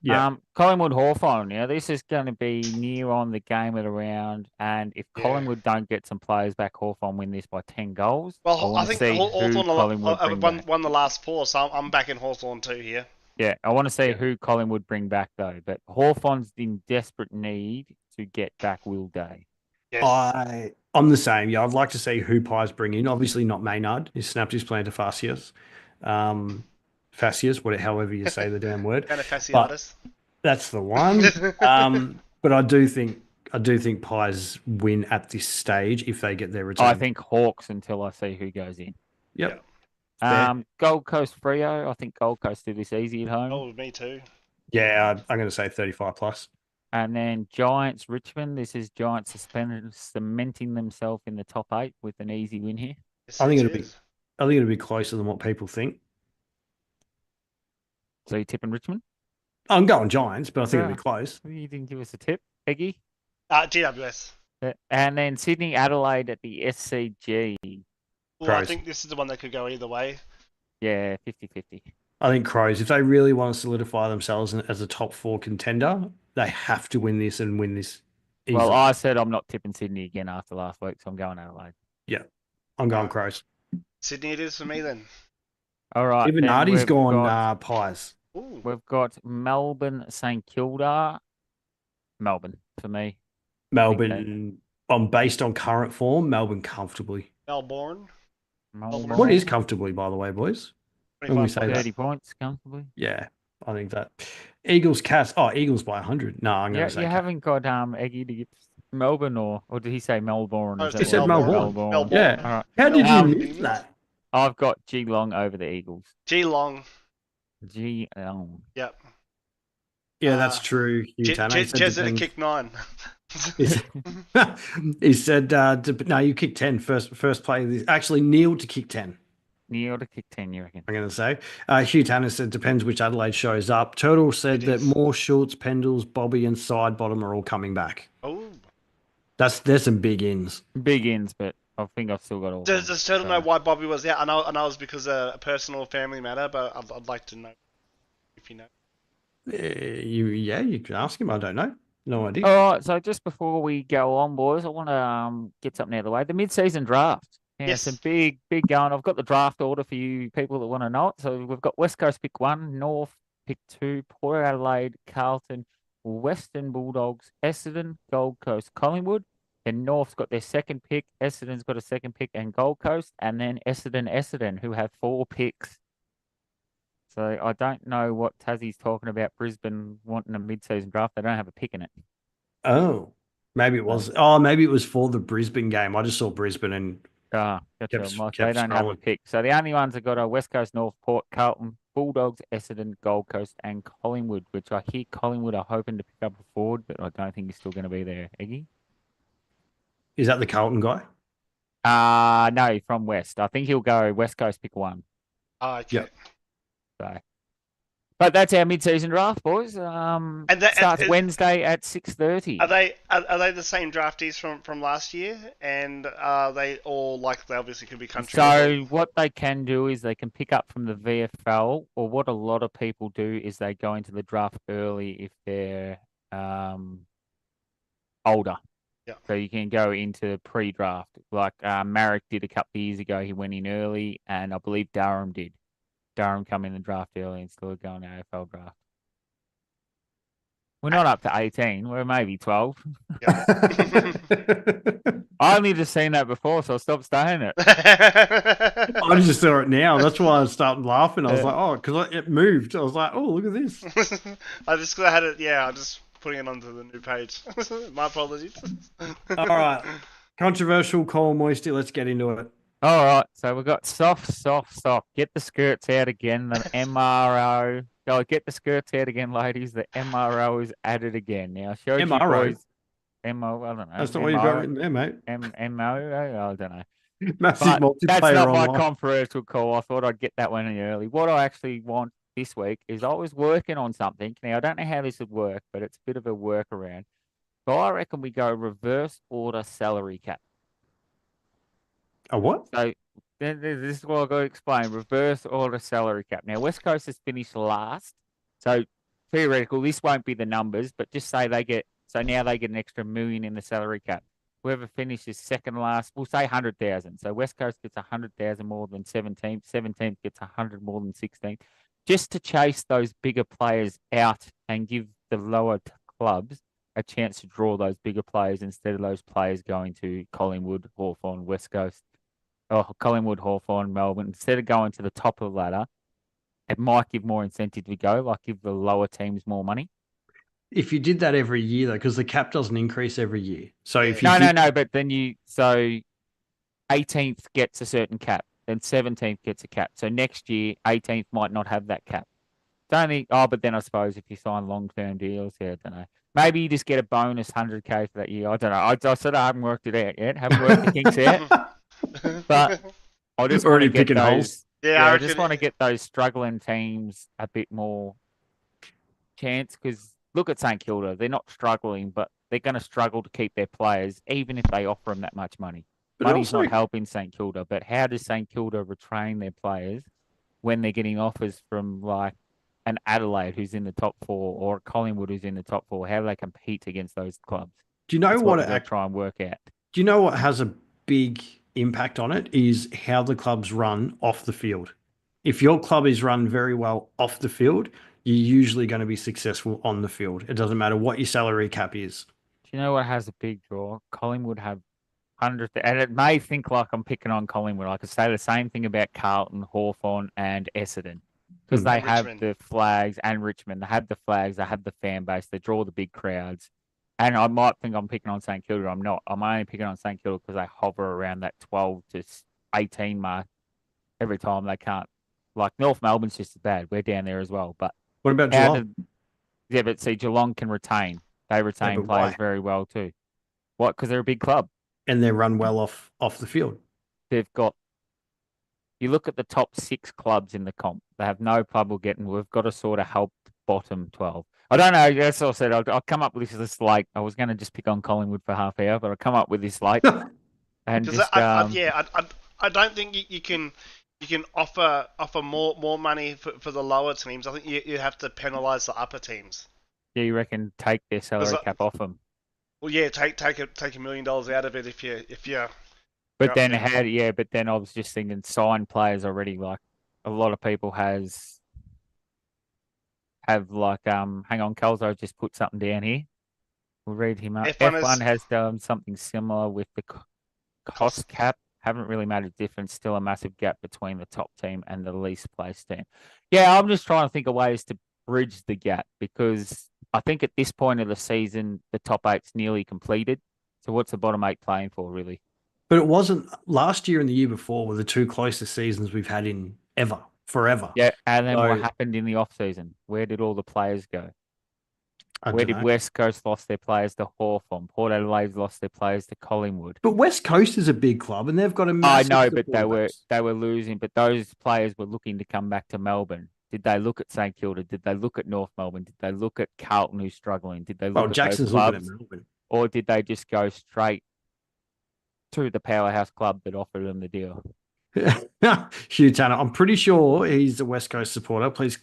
Yeah. Collingwood Hawthorn. Now, this is going to be near on the game of the round, and if Collingwood don't get some players back, Hawthorn win this by 10 goals. Well, I think Hawthorn won the last 4, so I'm back in Hawthorn too here. Yeah, I want to see who Collingwood bring back though, but Hawthorn's in desperate need to get back Will Day. Yes. I'm the same. Yeah, I'd like to see who Pies bring in. Obviously not Maynard. He snapped his plan to Fascius. Fascius, however you say the damn word. Fasciatus. That's the one. But I do think Pies win at this stage if they get their return. I think Hawks until I see who goes in. Yep. Gold Coast Freo. I think Gold Coast do this easy at home. Oh, me too. Yeah, I'm going to say 35 plus. And then Giants Richmond. This is Giants cementing themselves in the top 8 with an easy win here. I think it'll be closer than what people think. So you tipping Richmond? I'm going Giants, but I think it'll Yeah. be close. You didn't give us a tip, Eggy. GWS. And then Sydney Adelaide at the SCG. Well, I Crows. think this is the one that could go either way. Yeah, 50-50. I think Crows, if they really want to solidify themselves as a top 4 contender, they have to win this and win this easily. Well, I said I'm not tipping Sydney again after last week, so I'm going Adelaide. Yeah, I'm going Alright. Crows. Sydney it is for me then. All right. Even then Nardi's we've gone got- Pies. Ooh. We've got Melbourne, St Kilda. Melbourne for me. Melbourne, based on current form, Melbourne comfortably. Melbourne. Melbourne. What is comfortably, by the way, boys? When we 25 say that. 30 points comfortably? Yeah, I think that. Eagles, Cats. Oh, Eagles by 100. No, I'm going Yeah, to say you Cats. haven't got Eggy to give Melbourne or did he say Melbourne? Oh, Is he that said what- Melbourne. Melbourne. Yeah. All right. How did Melbourne you Demons. miss that? I've got Geelong over the Eagles. Geelong. Geelong. Yep. Yeah, that's true. Hugh Tanner. He said Jezza to depends. kick 9. He said, no, you kicked 10 first play. Of this. Actually, Neil to kick 10. Neil to kick 10, you reckon? I'm going to say. Hugh Tanner said, depends which Adelaide shows up. Turtle said It that is. Moore, Schultz, Pendles, Bobby, and Sidebottom are all coming back. Oh. There's some big ins. Big ins, but I think I've still got all. Does Turtle know why Bobby was out? I know it was because of a personal family matter, but I'd like to know if you know. You can ask him. I don't know. No idea. All right, so just before we go on, boys, I want to get something out of the way. The mid-season draft. Yeah, Yes. some big going. I've got the draft order for you people that want to know it. So we've got West Coast pick 1, North pick 2, Port Adelaide, Carlton, Western Bulldogs, Essendon, Gold Coast, Collingwood. Then North's got their second pick, Essendon's got a second pick, and Gold Coast, and then Essendon, who have 4 picks. So I don't know what Tassie's talking about. Brisbane wanting a mid-season draft. They don't have a pick in it. Oh, maybe it was. Oh, maybe it was for the Brisbane game. I just saw Brisbane and Gotcha. Kept They don't have a scrolling. pick. So the only ones that got are West Coast, North, Port, Carlton, Bulldogs, Essendon, Gold Coast, and Collingwood, which I hear Collingwood are hoping to pick up a forward, but I don't think he's still going to be there. Eggy? is that the Carlton guy? No, from West. I think he'll go West Coast pick 1. Okay. Yep. So, but that's our mid-season draft, boys. that- Starts and- Wednesday at 6:30. Are they the same draftees from last year? And are they all like they obviously can be country? So what they can do is they can pick up from the VFL, or what a lot of people do is they go into the draft early if they're older. Yeah. So you can go into pre-draft, like Marek did a couple of years ago. He went in early, and I believe Durham did. Durham come in the draft early instead of going to AFL draft. We're not up to 18. We're maybe 12. I only just seen that before, so I stopped saying it. I just saw it now. That's why I started laughing. I was Yeah. like, oh, because it moved. I was like, oh, look at this. I just had it. Yeah, I'm just putting it onto the new page. My apologies. All right. Controversial Cole Moisty. Let's get into it. All right, so we've got soft. Get the skirts out again. The MRO. Go get the skirts out again, ladies. The MRO is added again. Now, show you MRO? boys. MO, I don't know. That's not what you've got written there, mate. MO, I don't know. Massive But multiplayer that's not my online. controversial call. I thought I'd get that one in early. What I actually want this week is I was working on something. Now, I don't know how this would work, but it's a bit of a workaround. So I reckon we go reverse order salary cap. A what? So this is what I've got to explain. Reverse order salary cap. Now, West Coast has finished last. So theoretical, this won't be the numbers, but just say now they get an extra $1 million in the salary cap. Whoever finishes second last, we'll say 100,000. So West Coast gets 100,000 more than 17th. 17th gets 100 more than 16th. Just to chase those bigger players out and give the lower clubs a chance to draw those bigger players instead of those players going to Collingwood, Hawthorn, West Coast. Collingwood, Hawthorn, Melbourne. Instead of going to the top of the ladder, it might give more incentive to go, like give the lower teams more money. If you did that every year, though, because the cap doesn't increase every year. So if you No, but then 18th gets a certain cap, then 17th gets a cap. So next year, 18th might not have that cap. But then I suppose if you sign long-term deals, I don't know. Maybe you just get a bonus 100K for that year. I don't know. I sort of haven't worked it out yet. Haven't worked the kinks out. But I just Already want to get picking holes. Yeah, I I just reckon. want to get those struggling teams a bit more chance because look at St Kilda. They're not struggling, but they're going to struggle to keep their players, even if they offer them that much money. But it Money's also, not helping St Kilda, but how does St Kilda retrain their players when they're getting offers from like an Adelaide who's in the top four or Collingwood who's in the top four? How do they compete against those clubs? do you know That's what what it we've got to try and work out. do you know what has a big impact on it is how the clubs run off the field. If your club is run very well off the field, you're usually going to be successful on the field. It doesn't matter what your salary cap is. Do you know what has a big draw? Collingwood have hundreds, and it may think like I'm picking on Collingwood. I could say the same thing about Carlton, Hawthorn, and Essendon because they And have Richmond. the flags, and Richmond. They have the flags, they have the fan base, they draw the big crowds. And I might think I'm picking on St Kilda. I'm not. I'm only picking on St Kilda because they hover around that 12 to 18 mark every time. They can't. Like North Melbourne's just as bad. We're down there as well. But What about how Geelong? did? Yeah, but see, Geelong can retain. They retain but players why? very well too. What? Because they're a big club. And they run well off the field. They've got. You look at the top 6 clubs in the comp. They have no trouble getting. We've got to sort of help the bottom 12. I don't know. That's what I said. I'll come up with this late. I was going to just pick on Collingwood for half hour, but I'll come up with this late and Because just I don't think you can offer more money for the lower teams. I think you have to penalise the upper teams. yeah, you reckon take their salary cap off them. Well, yeah, take $1 million out of it if you. But then but then I was just thinking sign players already. Like a lot of people have like hang on, Kelso just put something down here. We'll read him up. F1 has done something similar with the cost cap. Haven't really made a difference. Still a massive gap between the top team and the least placed team. Yeah, I'm just trying to think of ways to bridge the gap because I think at this point of the season, the top 8's nearly completed. So what's the bottom 8 playing for, really? But it wasn't last year and the year before were the two closest seasons we've had in forever. Yeah, and then what So- happened in the off season? Where did all the players go? don't Where did know. West Coast lost their players to Hawthorn? Port Adelaide lost their players to Collingwood. But West Coast is a big club and they've got a I massive know, but support base. they were losing. But those players were looking to come back to Melbourne. Did they look at St Kilda? Did they look at North Melbourne? Did they look at Carlton, who's struggling? Did they look Well, at Jackson's those looking at clubs, Melbourne. or did they just go straight to the powerhouse club that offered them the deal? Hugh Tanner, I'm pretty sure he's a West Coast supporter. Please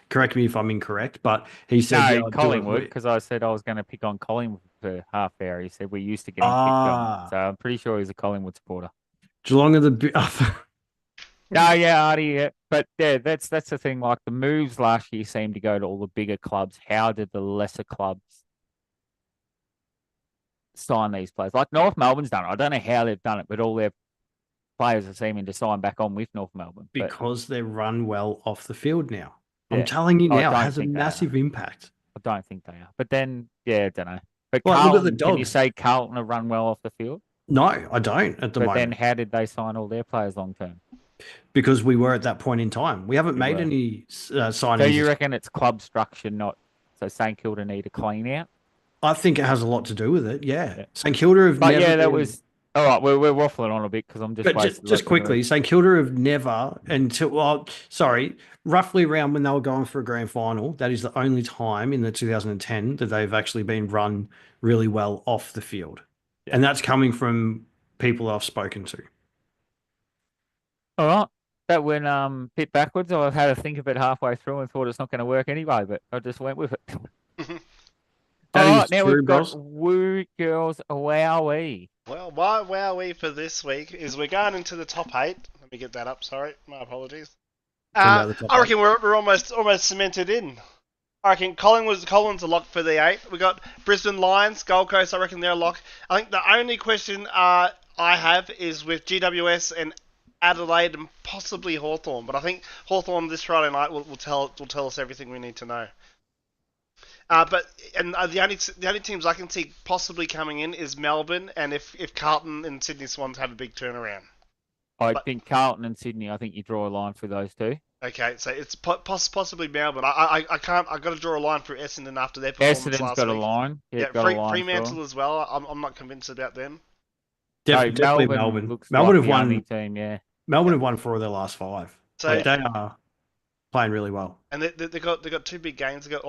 correct me if I'm incorrect, but he said, No, yeah, I'll do it. Collingwood, because I said I was going to pick on Collingwood for half hour. He said we used to getting picked on. So I'm pretty sure he's a Collingwood supporter. Geelong are the No, yeah, Artie, yeah. But yeah, that's the thing. Like the moves last year seemed to go to all the bigger clubs. How did the lesser clubs sign these players? Like North Melbourne's done it. I don't know how they've done it, but all their players are seeming to sign back on with North Melbourne. because they run well off the field now. Yeah. I'm telling you I now, it don't has a think they are. massive impact. I don't think they are. But then, yeah, I don't know. But Well, look at the Carlton, can you Dogs. say Carlton have run well off the field? No, I don't at the But moment then how did they sign all their players long term? because we were at that point in time. We haven't We made were. any signings. So you reckon it's club structure, not so St Kilda need a clean out? I think it has a lot to do with it. Yeah, Yeah. St Kilda have But never. yeah, that been- was all right. We're waffling on a bit because I'm just. But wasting just less quickly, St Kilda have never until roughly around when they were going for a grand final. That is the only time in the 2010 that they've actually been run really well off the field, Yeah. and that's coming from people I've spoken to. All right. That went bit backwards. I had to think of it halfway through and thought it's not going to work anyway, but I just went with it. That All is right, now true, we've got boss. Woo Girls Wowee. Well, my wowee for this week is we're going into the top 8. Let me get that up. Sorry, my apologies. About the top I reckon we're almost cemented in. I reckon Collingwood's a lock for the 8. We got Brisbane Lions, Gold Coast. I reckon they're a lock. I think the only question I have is with GWS and Adelaide and possibly Hawthorn. But I think Hawthorn this Friday night will tell us everything we need to know. The only teams I can see possibly coming in is Melbourne, and if Carlton and Sydney Swans have a big turnaround. I think Carlton and Sydney. I think you draw a line for those two. Okay, so it's possibly Melbourne. I can't. I got to draw a line for Essendon after their performance Essendon's last got week. a line. Yeah, got a line Fremantle as well. I'm not convinced about them. No, Definitely Melbourne. looks Melbourne like have the only won. team. Yeah. Melbourne have won 4 of their last 5. So They are playing really well. and they got two big games. They got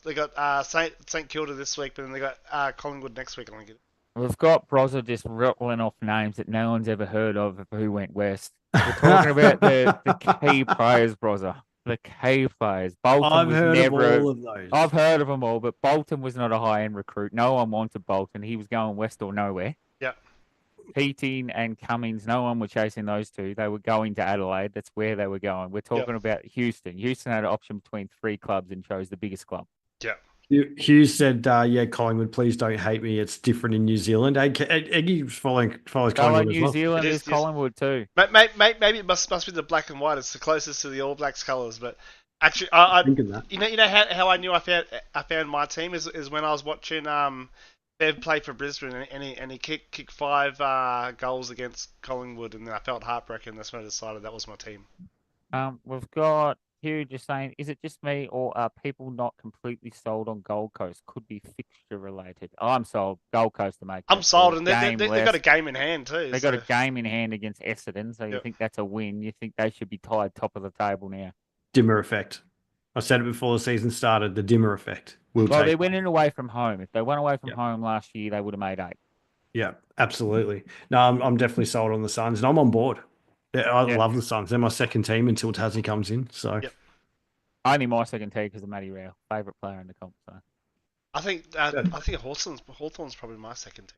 they got St Kilda this week, but then they got Collingwood next week. I think. We've got Brozza just rattling off names that no one's ever heard of who went west. We're talking about the key players, Brozza. The key players. Bolton I've was heard never. of all of those. I've heard of them all, but Bolton was not a high-end recruit. No one wanted Bolton. He was going west or nowhere. Yeah. Keating and Cummings, no one were chasing those two. They were going to Adelaide. That's where they were going. We're talking about Houston. Houston had an option between 3 clubs and chose the biggest club. Yeah. Hughes said, yeah, Collingwood, please don't hate me. It's different in New Zealand. Eggy follows Collingwood New as well. Zealand is Collingwood too. Maybe it must be the black and white. It's the closest to the All Blacks colours, but actually, Thinking that. you know how I knew I found my team is when I was watching Bev play for Brisbane and he kicked 5 goals against Collingwood, and then I felt heartbroken. That's when I decided that was my team. We've got Hugh just saying, is it just me or are people not completely sold on Gold Coast? Could be fixture related. I'm sold. Gold Coast to make. I'm sold, and they've got a game in hand too. They've got a game in hand against Essendon, so you think that's a win. You think they should be tied top of the table now. Dimmer effect. I said it before the season started, the Dimmer effect. Well, they went in away from home. If they went away from home last year, they would have made 8. Yeah, absolutely. No, I'm definitely sold on the Suns, and I'm on board. I love the Suns. They're my second team until Tassie comes in. So only my second team because of Matty Rao, favourite player in the comp. So I think Hawthorn's probably my second team.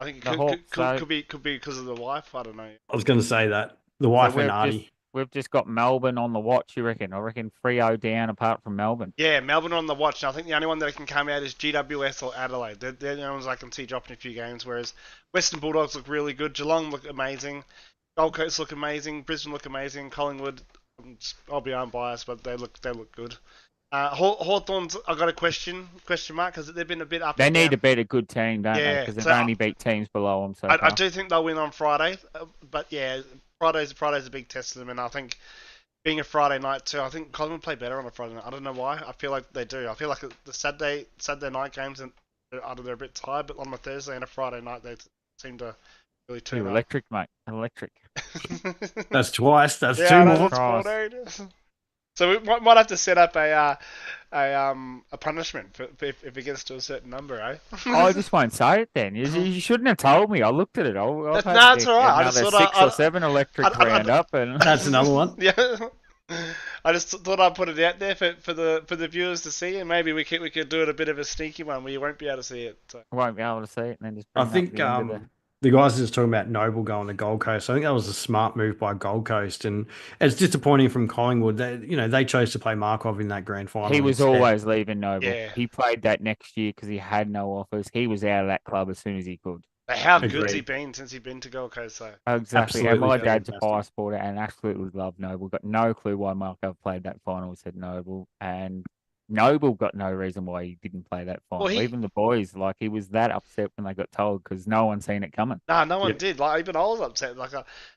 I think it could be because of the wife. I don't know. I was going to say that the wife and Artie. We've just got Melbourne on the watch, you reckon? I reckon Freo down apart from Melbourne. Yeah, Melbourne on the watch. And I think the only one that can come out is GWS or Adelaide. They're the only ones I can see dropping a few games, whereas Western Bulldogs look really good. Geelong look amazing. Gold Coast look amazing. Brisbane look amazing. Collingwood, I'll be unbiased, but they look good. Hawthorn's, I've got a question mark, because they've been a bit up and down. They need to beat a good team, don't they? Because they've only beat teams below them so far. I do think they'll win on Friday, but yeah, Friday's a big test for them, and I think being a Friday night too, I think Collingwood play better on a Friday night. I don't know why. I feel like they do. I feel like the Saturday night games, they're a bit tired, but on a Thursday and a Friday night, they seem to really turn up. Electric, mate. Electric. That's twice. That's 2 more. So we might have to set up a punishment if it gets to a certain number, eh? I just won't say it then. You shouldn't have told me. I looked at it. No, it's all right. I just thought 6 or 7 electric round up, and that's another one. Yeah. I just thought I'd put it out there for the viewers to see, and maybe we could do it a bit of a sneaky one where you won't be able to see it. So. I won't be able to see it, and then just. I think the guys are just talking about Noble going to Gold Coast. I think that was a smart move by Gold Coast, and it's disappointing from Collingwood. They chose to play Markov in that grand final. He was always leaving Noble. Yeah. He played that next year because he had no offers. He was out of that club as soon as he could. How good's he been since he's been to Gold Coast, though? Exactly. Absolutely And my dad's a fantastic. fire supporter and absolutely loved Noble. Got no clue why Markov played that final. He said Noble, and Noble got no reason why he didn't play that final. Well, even the boys, he was that upset when they got told because no one seen it coming. Nah, no one did. Even I was upset.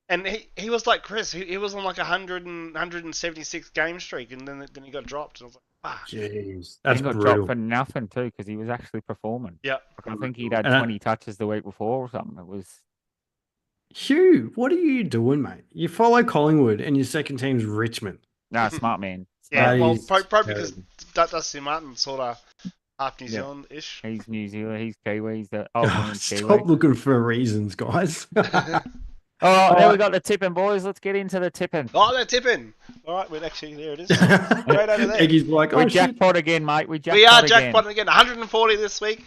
And he was like Chris. He was on 176 game streak, and then he got dropped. And I was like, ah. Jeez, that's he got brutal. dropped for nothing too because he was actually performing. Yeah. I think he'd had 20 touches the week before or something. It was. Hugh, what are you doing, mate? You follow Collingwood, and your second team's Richmond. Nah, smart man. Yeah, well, He's probably because Dusty Martin's sort of half New Zealand-ish. He's New Zealand. He's Kiwi. He's the Stop looking for reasons, guys. Oh, there we got the tipping, boys. Let's get into the tipping. Oh, they're tipping. All right, there it is. Right over there. Eggy's like, We oh, jackpot again, mate. We are again. jackpotting again. 140 this week.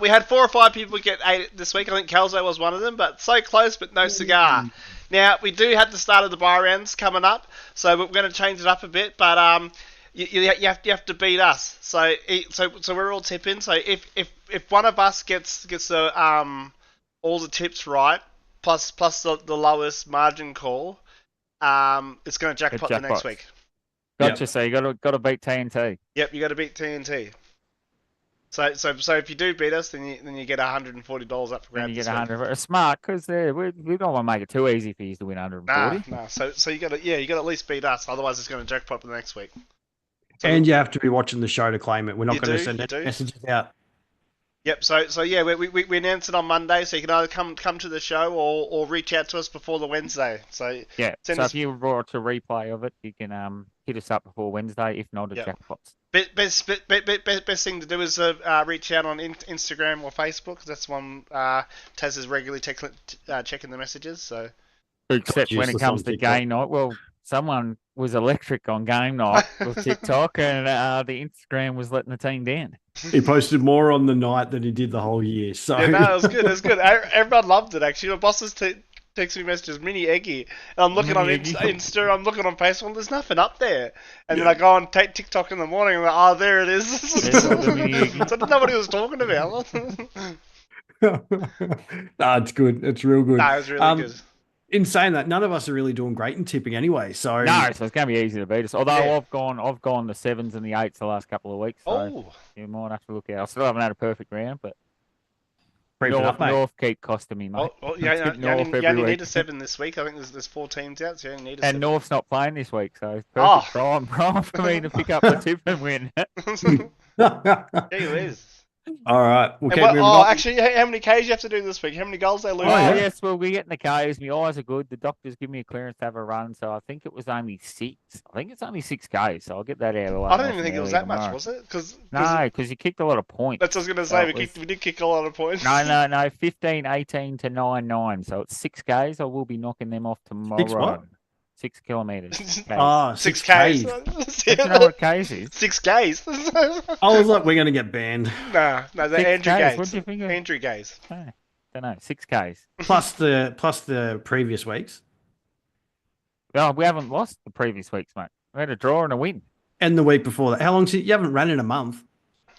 We had 4 or 5 people get 8 this week. I think Calzo was one of them, but so close, but no cigar. Now, we do have the start of the buy rounds coming up, so we're going to change it up a bit, but you have to beat us. So we're all tipping. So if one of us gets all the tips right, plus the lowest margin call, it's going to jackpot the next week. Gotcha. Yep. So you got to beat TNT. Yep, you got to beat TNT. So if you do beat us, then you get $140 up for grabs. Then you get 100. Smart, because we don't want to make it too easy for you to win 140. Nah. So you got to at least beat us. Otherwise, it's going to jackpot the next week. And you have to be watching the show to claim it. We're not going to send you do. messages out. Yep. So yeah, we announced it on Monday, so you can either come to the show or reach out to us before the Wednesday. So Yeah. send So us if you watch a replay of it, you can hit us up before Wednesday. If not, at Yep. jackpots. best thing to do is reach out on Instagram or Facebook. 'Cause that's one Taz is regularly checking the messages. So Except when it useless comes on to TikTok. game night. Well, someone was electric on game night with TikTok, and the Instagram was letting the team down. He posted more on the night than he did the whole year. So yeah, no, it was good. It was good. Everyone loved it actually. My boss was texting me messages, Mini Eggy, and I'm looking on Mini Eggy. Insta, I'm looking on Facebook. There's nothing up there, and then I go on TikTok in the morning, and I'm like, oh, there it is. There's all the Mini Eggy. So I didn't know what he was talking about. nah, it's good. It's real good. No, it was really good. In saying that, none of us are really doing great in tipping anyway. So No, so it's going to be easy to beat us. Although Yeah. I've gone the 7s and the 8s the last couple of weeks. So Oh, you might have to look out. I still haven't had a perfect round, but creep it up, mate. North keep costing me, mate. well, Let's get you only North every need week. a 7 this week. I think there's 4 teams out, so you only need a And 7. North's not playing this week, so it's Oh. perfect prime for me to pick up the tip and win. Gee whiz. All right, we'll And keep what, moving oh, on. actually, how many Ks you have to do this week? How many goals they lose? Oh, yeah. yes, well, we're getting the Ks. My eyes are good. The doctors give me a clearance to have a run, so I think it was only 6. I think it's only 6 Ks, so I'll get that out of the way. I don't even think it was that much, tomorrow. was it? Cause No, because you kicked a lot of points. that's what I was going to So say. it was- We did kick a lot of points. No, 15, 18 to 9, 9. So it's 6 Ks. I will be knocking them off tomorrow. 6 what? 6 kilometres. Ks. Oh, 6 6 Ks. Ks. Don't you know what Ks is? 6 Ks. I was like, we're going to get banned. No, they're 6 Andrew Ks. Gaze. What do you think of? Andrew Gaze. Don't know. 6 Ks. plus the previous weeks Oh, we haven't lost the previous weeks, mate. We had a draw and a win. and the week before that. How long? You haven't ran in a month.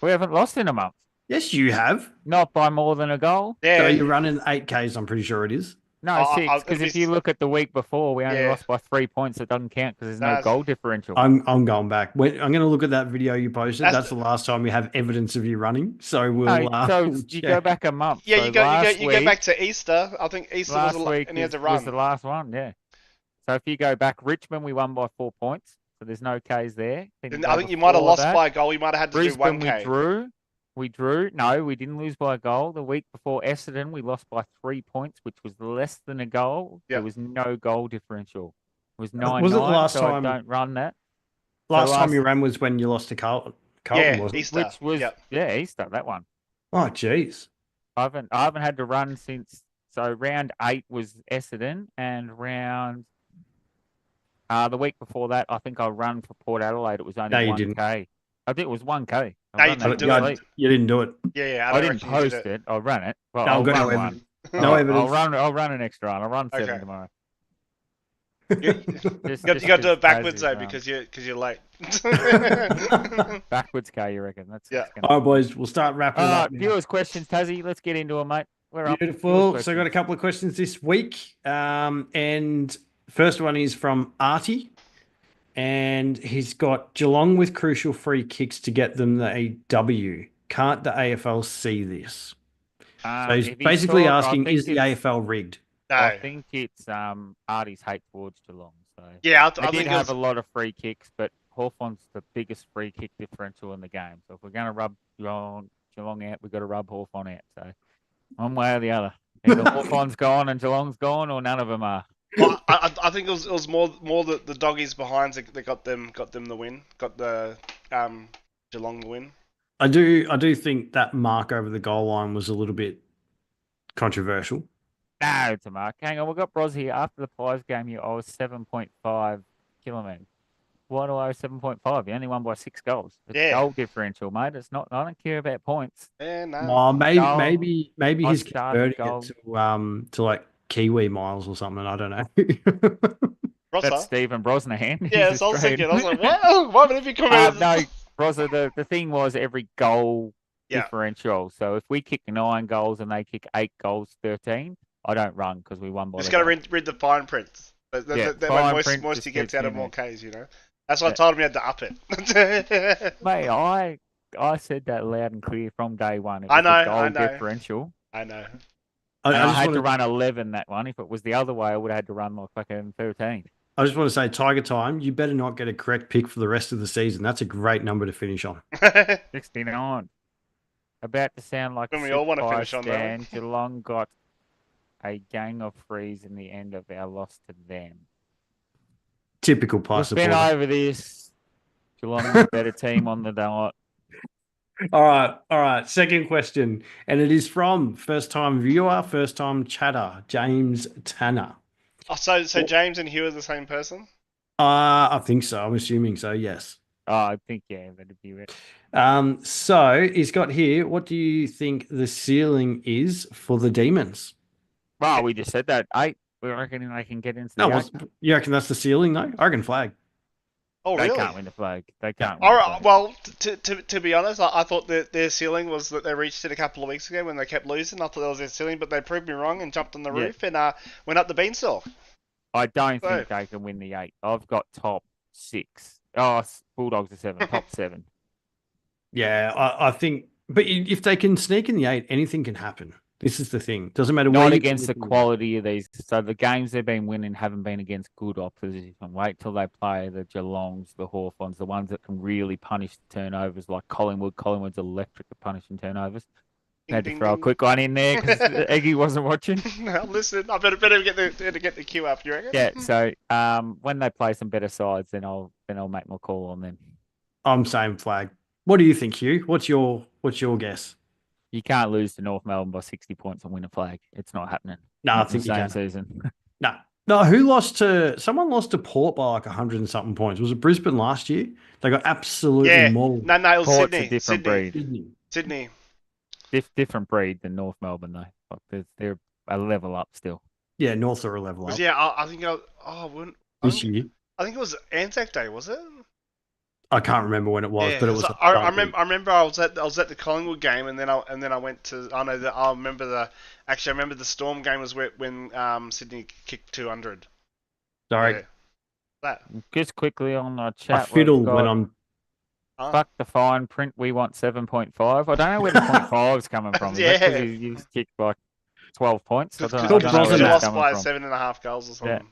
We haven't lost in a month. Yes, you have. Not by more than a goal. Yeah. So you're running 8Ks. I'm pretty sure it is. No, Oh, 6. Because if you look at the week before, we only Yeah. lost by 3 points. It doesn't count because there's no That's- goal differential. I'm going back. I'm going to look at that video you posted. That's That's the last time we have evidence of you running. So we'll. No, so we'll you check. go back a month. Yeah, So you go last back to Easter. I think Easter was last week and he had to was run. the last one, yeah. So if you go back, Richmond, we won by 4 points. So there's no Ks there. Then And go I think you might have before lost that, by a goal. You might have had to do Brisbane, 1K. we drew. We drew. No, we didn't lose by a goal. The week before Essendon, we lost by 3 points, which was less than a goal. Yeah. There was no goal differential. It was 9-9, Was it the last so time- I don't run that. Last time last- you ran was when you lost to Carlton. Yeah, wasn't it? Easter. Which was, Yep. Easter, that one. Oh, jeez. I haven't had to run since, so round 8 was Essendon, and the week before that, I think I ran for Port Adelaide. It was only No, you 1K. didn't. I think it was 1K. No, you ran that didn't do in it. the week. You didn't do it. Yeah, I didn't reckon you did post it. I ran it. Well, No, I'll got no run evidence. one. No I'll evidence. run an extra run. I'll run 7 Okay. tomorrow. You Just got to do it backwards though because because you're late. backwards K, you reckon? That's Yeah. that's gonna- All right, boys. We'll start wrapping it up. now. Viewers' questions, Tazzy. Let's get into it, mate. We're up. Beautiful. Viewers' So I got a questions. couple of questions this week. And first one is from Artie. And he's got Geelong with crucial free kicks to get them the W. Can't the AFL see this? So he's if he basically thought- I asking, think is the it's- AFL rigged? I No. think it's Artie's hate towards Geelong. So Yeah, I they think did it have was, a lot of free kicks, but Hawthorn's the biggest free kick differential in the game. So if we're going to rub Geelong out, we've got to rub Hawthorn out. So one way or the other. Either Hawthorn's gone and Geelong's gone, or none of them are. well, I think it was more the doggies behind that got them the win. Got the Geelong the win. I do think that mark over the goal line was a little bit controversial. No, it's a mark. Hang on, we've got Bros here. After the Pies game, you owe 7.5 kilometres. Why do I owe 7.5? You only won by 6 goals. It's Yeah. goal differential, mate. It's not. I don't care about points. Yeah, no. Oh, maybe goal. maybe I he's started converting goal. it to like Kiwi miles or something. I don't know. Rosser? That's Stephen Brosnahan. Yeah, He's so I was thinking. I was Australian. like, what? Why would it be coming out? No, Brosser, the thing was every goal Yeah. differential. So if we kick 9 goals and they kick 8 goals, 13, I don't run because we won by Just the got to goal. read the fine prints. That fine way print Moisty just gets gets out of in more there. Ks, you know. That's why I Yeah. told him he had to up it. Mate, I said that loud and clear from day one. It I was know, a goal I know. differential. I know. I And I just had wanna- to run 11 that one. If it was the other way, I would have had to run like fucking 13. I just want to say, Tiger Time, you better not get a correct pick for the rest of the season. That's a great number to finish on. 69. About to sound like When we a all wanna pie finish on that one. stand. Geelong got a gang of frees in the end of our loss to them. Typical pie We've been supporter. over this. Geelong's a better team on the night. All right. Second question, and it is from first-time viewer, first-time chatter, James Tanner. Oh, so James and Hugh are the same person? I think so. I'm assuming so. Yes. Oh, I think, yeah, that'd be it. So he's got here. What do you think the ceiling is for the Demons? Well, we just said that. 8. We reckon they can get into the No, 8. you reckon that's the ceiling? though? I reckon flag. Oh, They really? can't win the flag. They can't win All the right. flag. Well, to be honest, I thought that their ceiling was that they reached it a couple of weeks ago when they kept losing. I thought that was their ceiling, but they proved me wrong and jumped on the Yeah. roof and went up the beanstalk. I don't So- think they can win the 8. I've got top 6. Oh, Bulldogs are 7. Top 7. Yeah, I think. But if they can sneak in the 8, anything can happen. This is the thing. Doesn't matter where Not you against the finish in quality of these. So the games they've been winning haven't been against good opposition. Wait till they play the Geelongs, the Hawthorns, the ones that can really punish the turnovers, like Collingwood. Collingwood's electric at punishing turnovers. Had to Ding, throw a ding, quick one in there because Eggy wasn't watching. No, listen, I better get the queue up. You reckon? Yeah. So when they play some better sides, then I'll make my call on them. I'm saying flag. What do you think, Hugh? What's your guess? You can't lose to North Melbourne by 60 points and win a flag. It's not happening. No, I Not think the you same can. season. No. Who lost to? Someone lost to Port by like 100 and something points. Was it Brisbane last year? They got absolutely Yeah. mauled. No, it was Port's Sydney. a different breed. Sydney. Different breed than North Melbourne though. Like they're a level up still. Yeah, North are a level up Yeah, I think this year. I think it was Anzac Day, was it? I can't remember when it was, Yeah, but it was. so I remember I was at the Collingwood game, and then I went to. I know that I remember the Storm game was when Sydney kicked 200. Sorry, Yeah. That. Just quickly on the I chat. fiddle we've got, when I'm. Fuck the fine print. We want 7.5. I don't know where the 0.5's coming from. Is that 'cause you kicked like 12 points. I don't know Because where you that's lost coming by from. 7.5 goals or something.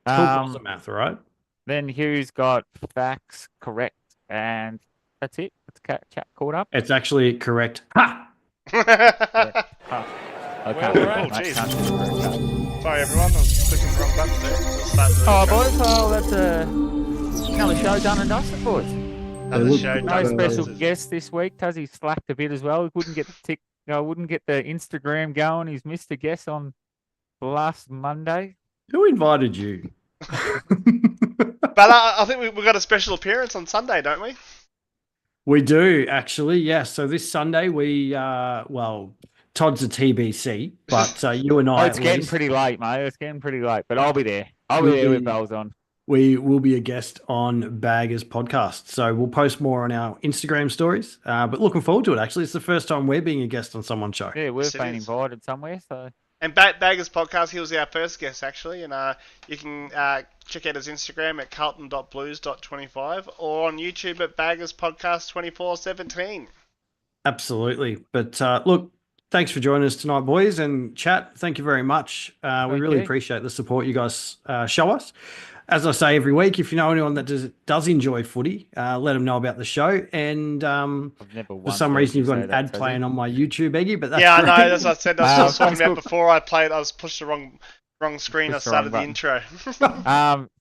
Still math, all right? Then Hugh's got facts correct, and that's it. It's chat caught up. It's actually correct. Ha! Yeah. I can't Well, do oh, it, mate. geez. Can't do it. Sorry everyone, I was clicking the wrong button there. Let's start the Oh, show. boys, well, that's another show done and dusted, boys. Another show No done and special dusted. guest this week. Tuzzy slacked a bit as well. He wouldn't get the Instagram going. He's missed a guest on last Monday. Who invited you? But I think we've got a special appearance on Sunday, don't we? We do actually, yes. So this Sunday we Todd's a TBC, but you and I. It's getting pretty late, mate. It's getting pretty late, but I'll be there. I'll be there with bells on. We will be a guest on Baggers podcast. So we'll post more on our Instagram stories. But looking forward to it, actually. It's the first time we're being a guest on someone's show. Yeah, we've Yes, it been is. invited somewhere, so And Baggers Podcast, he was our first guest actually, and you can check out his Instagram at carlton.blues.25 or on YouTube at Baggers Podcast 24/17. Absolutely. But look, thanks for joining us tonight, boys, and chat. Thank you very much. We Thank really you. appreciate the support you guys show us. As I say every week, if you know anyone that does enjoy footy, let them know about the show. And I've never for once some heard reason, you you've got say an that, ad Tazzy. playing on my YouTube, Eggy. But that's Yeah, I know. great. That's what I said. That's what I was talking about Facebook. before I was pushed the wrong screen. Pushed the I started the wrong intro.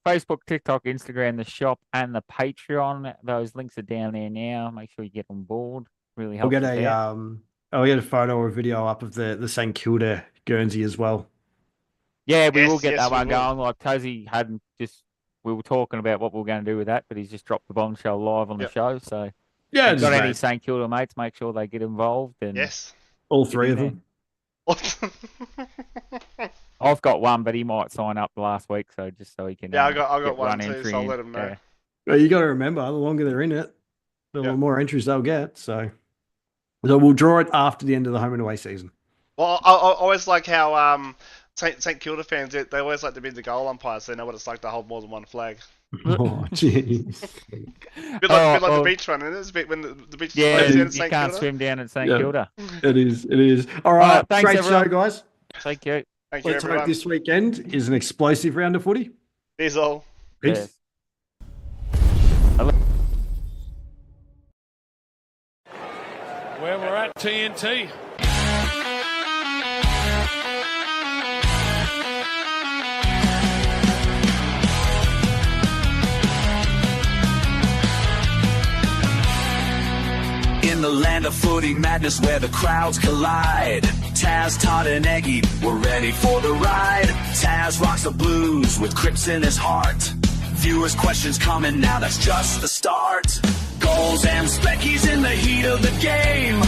Facebook, TikTok, Instagram, the shop, and the Patreon. Those links are down there now. Make sure you get on board. Really I'll helps get us out. I'll get a photo or a video up of the St Kilda Guernsey as well. Yeah, we will Yes, get yes, that we one will. going. Like Tazzy hadn't just. We were talking about what we were going to do with that, but he's just dropped the bombshell live on the Yep. show. So, Yeah, if you've got just, any St Kilda mates, make sure they get involved. And Yes. all three of in them. I've got one, but he might sign up last week, so just so he can. Yeah, I got get one too, entry so I'll in. let him know. Yeah. Well, you got to remember, the longer they're in it, the Yeah. more entries they'll get. So we'll draw it after the end of the home and away season. Well, I always like how St Kilda fans they always like to be the goal umpires. So they know what it's like to hold more than one flag. Oh, jeez. A bit like well, the beach run, isn't it? It's a bit when the beach Yeah, is closed down you in St can't Kilda. swim down at St Yeah. Kilda. It is. All right. thanks, Great everyone. show, guys. Thank you. Thank you, Let's hope everyone. this weekend is an explosive round of footy. Here's all. Peace. Yes. Where we're at TNT. In the land of footy madness where the crowds collide, Taz, Todd and Egi were ready for the ride. Taz rocks the blues with Crips in his heart. Viewers' questions coming now, that's just the start. Goals and speckies in the heat of the game.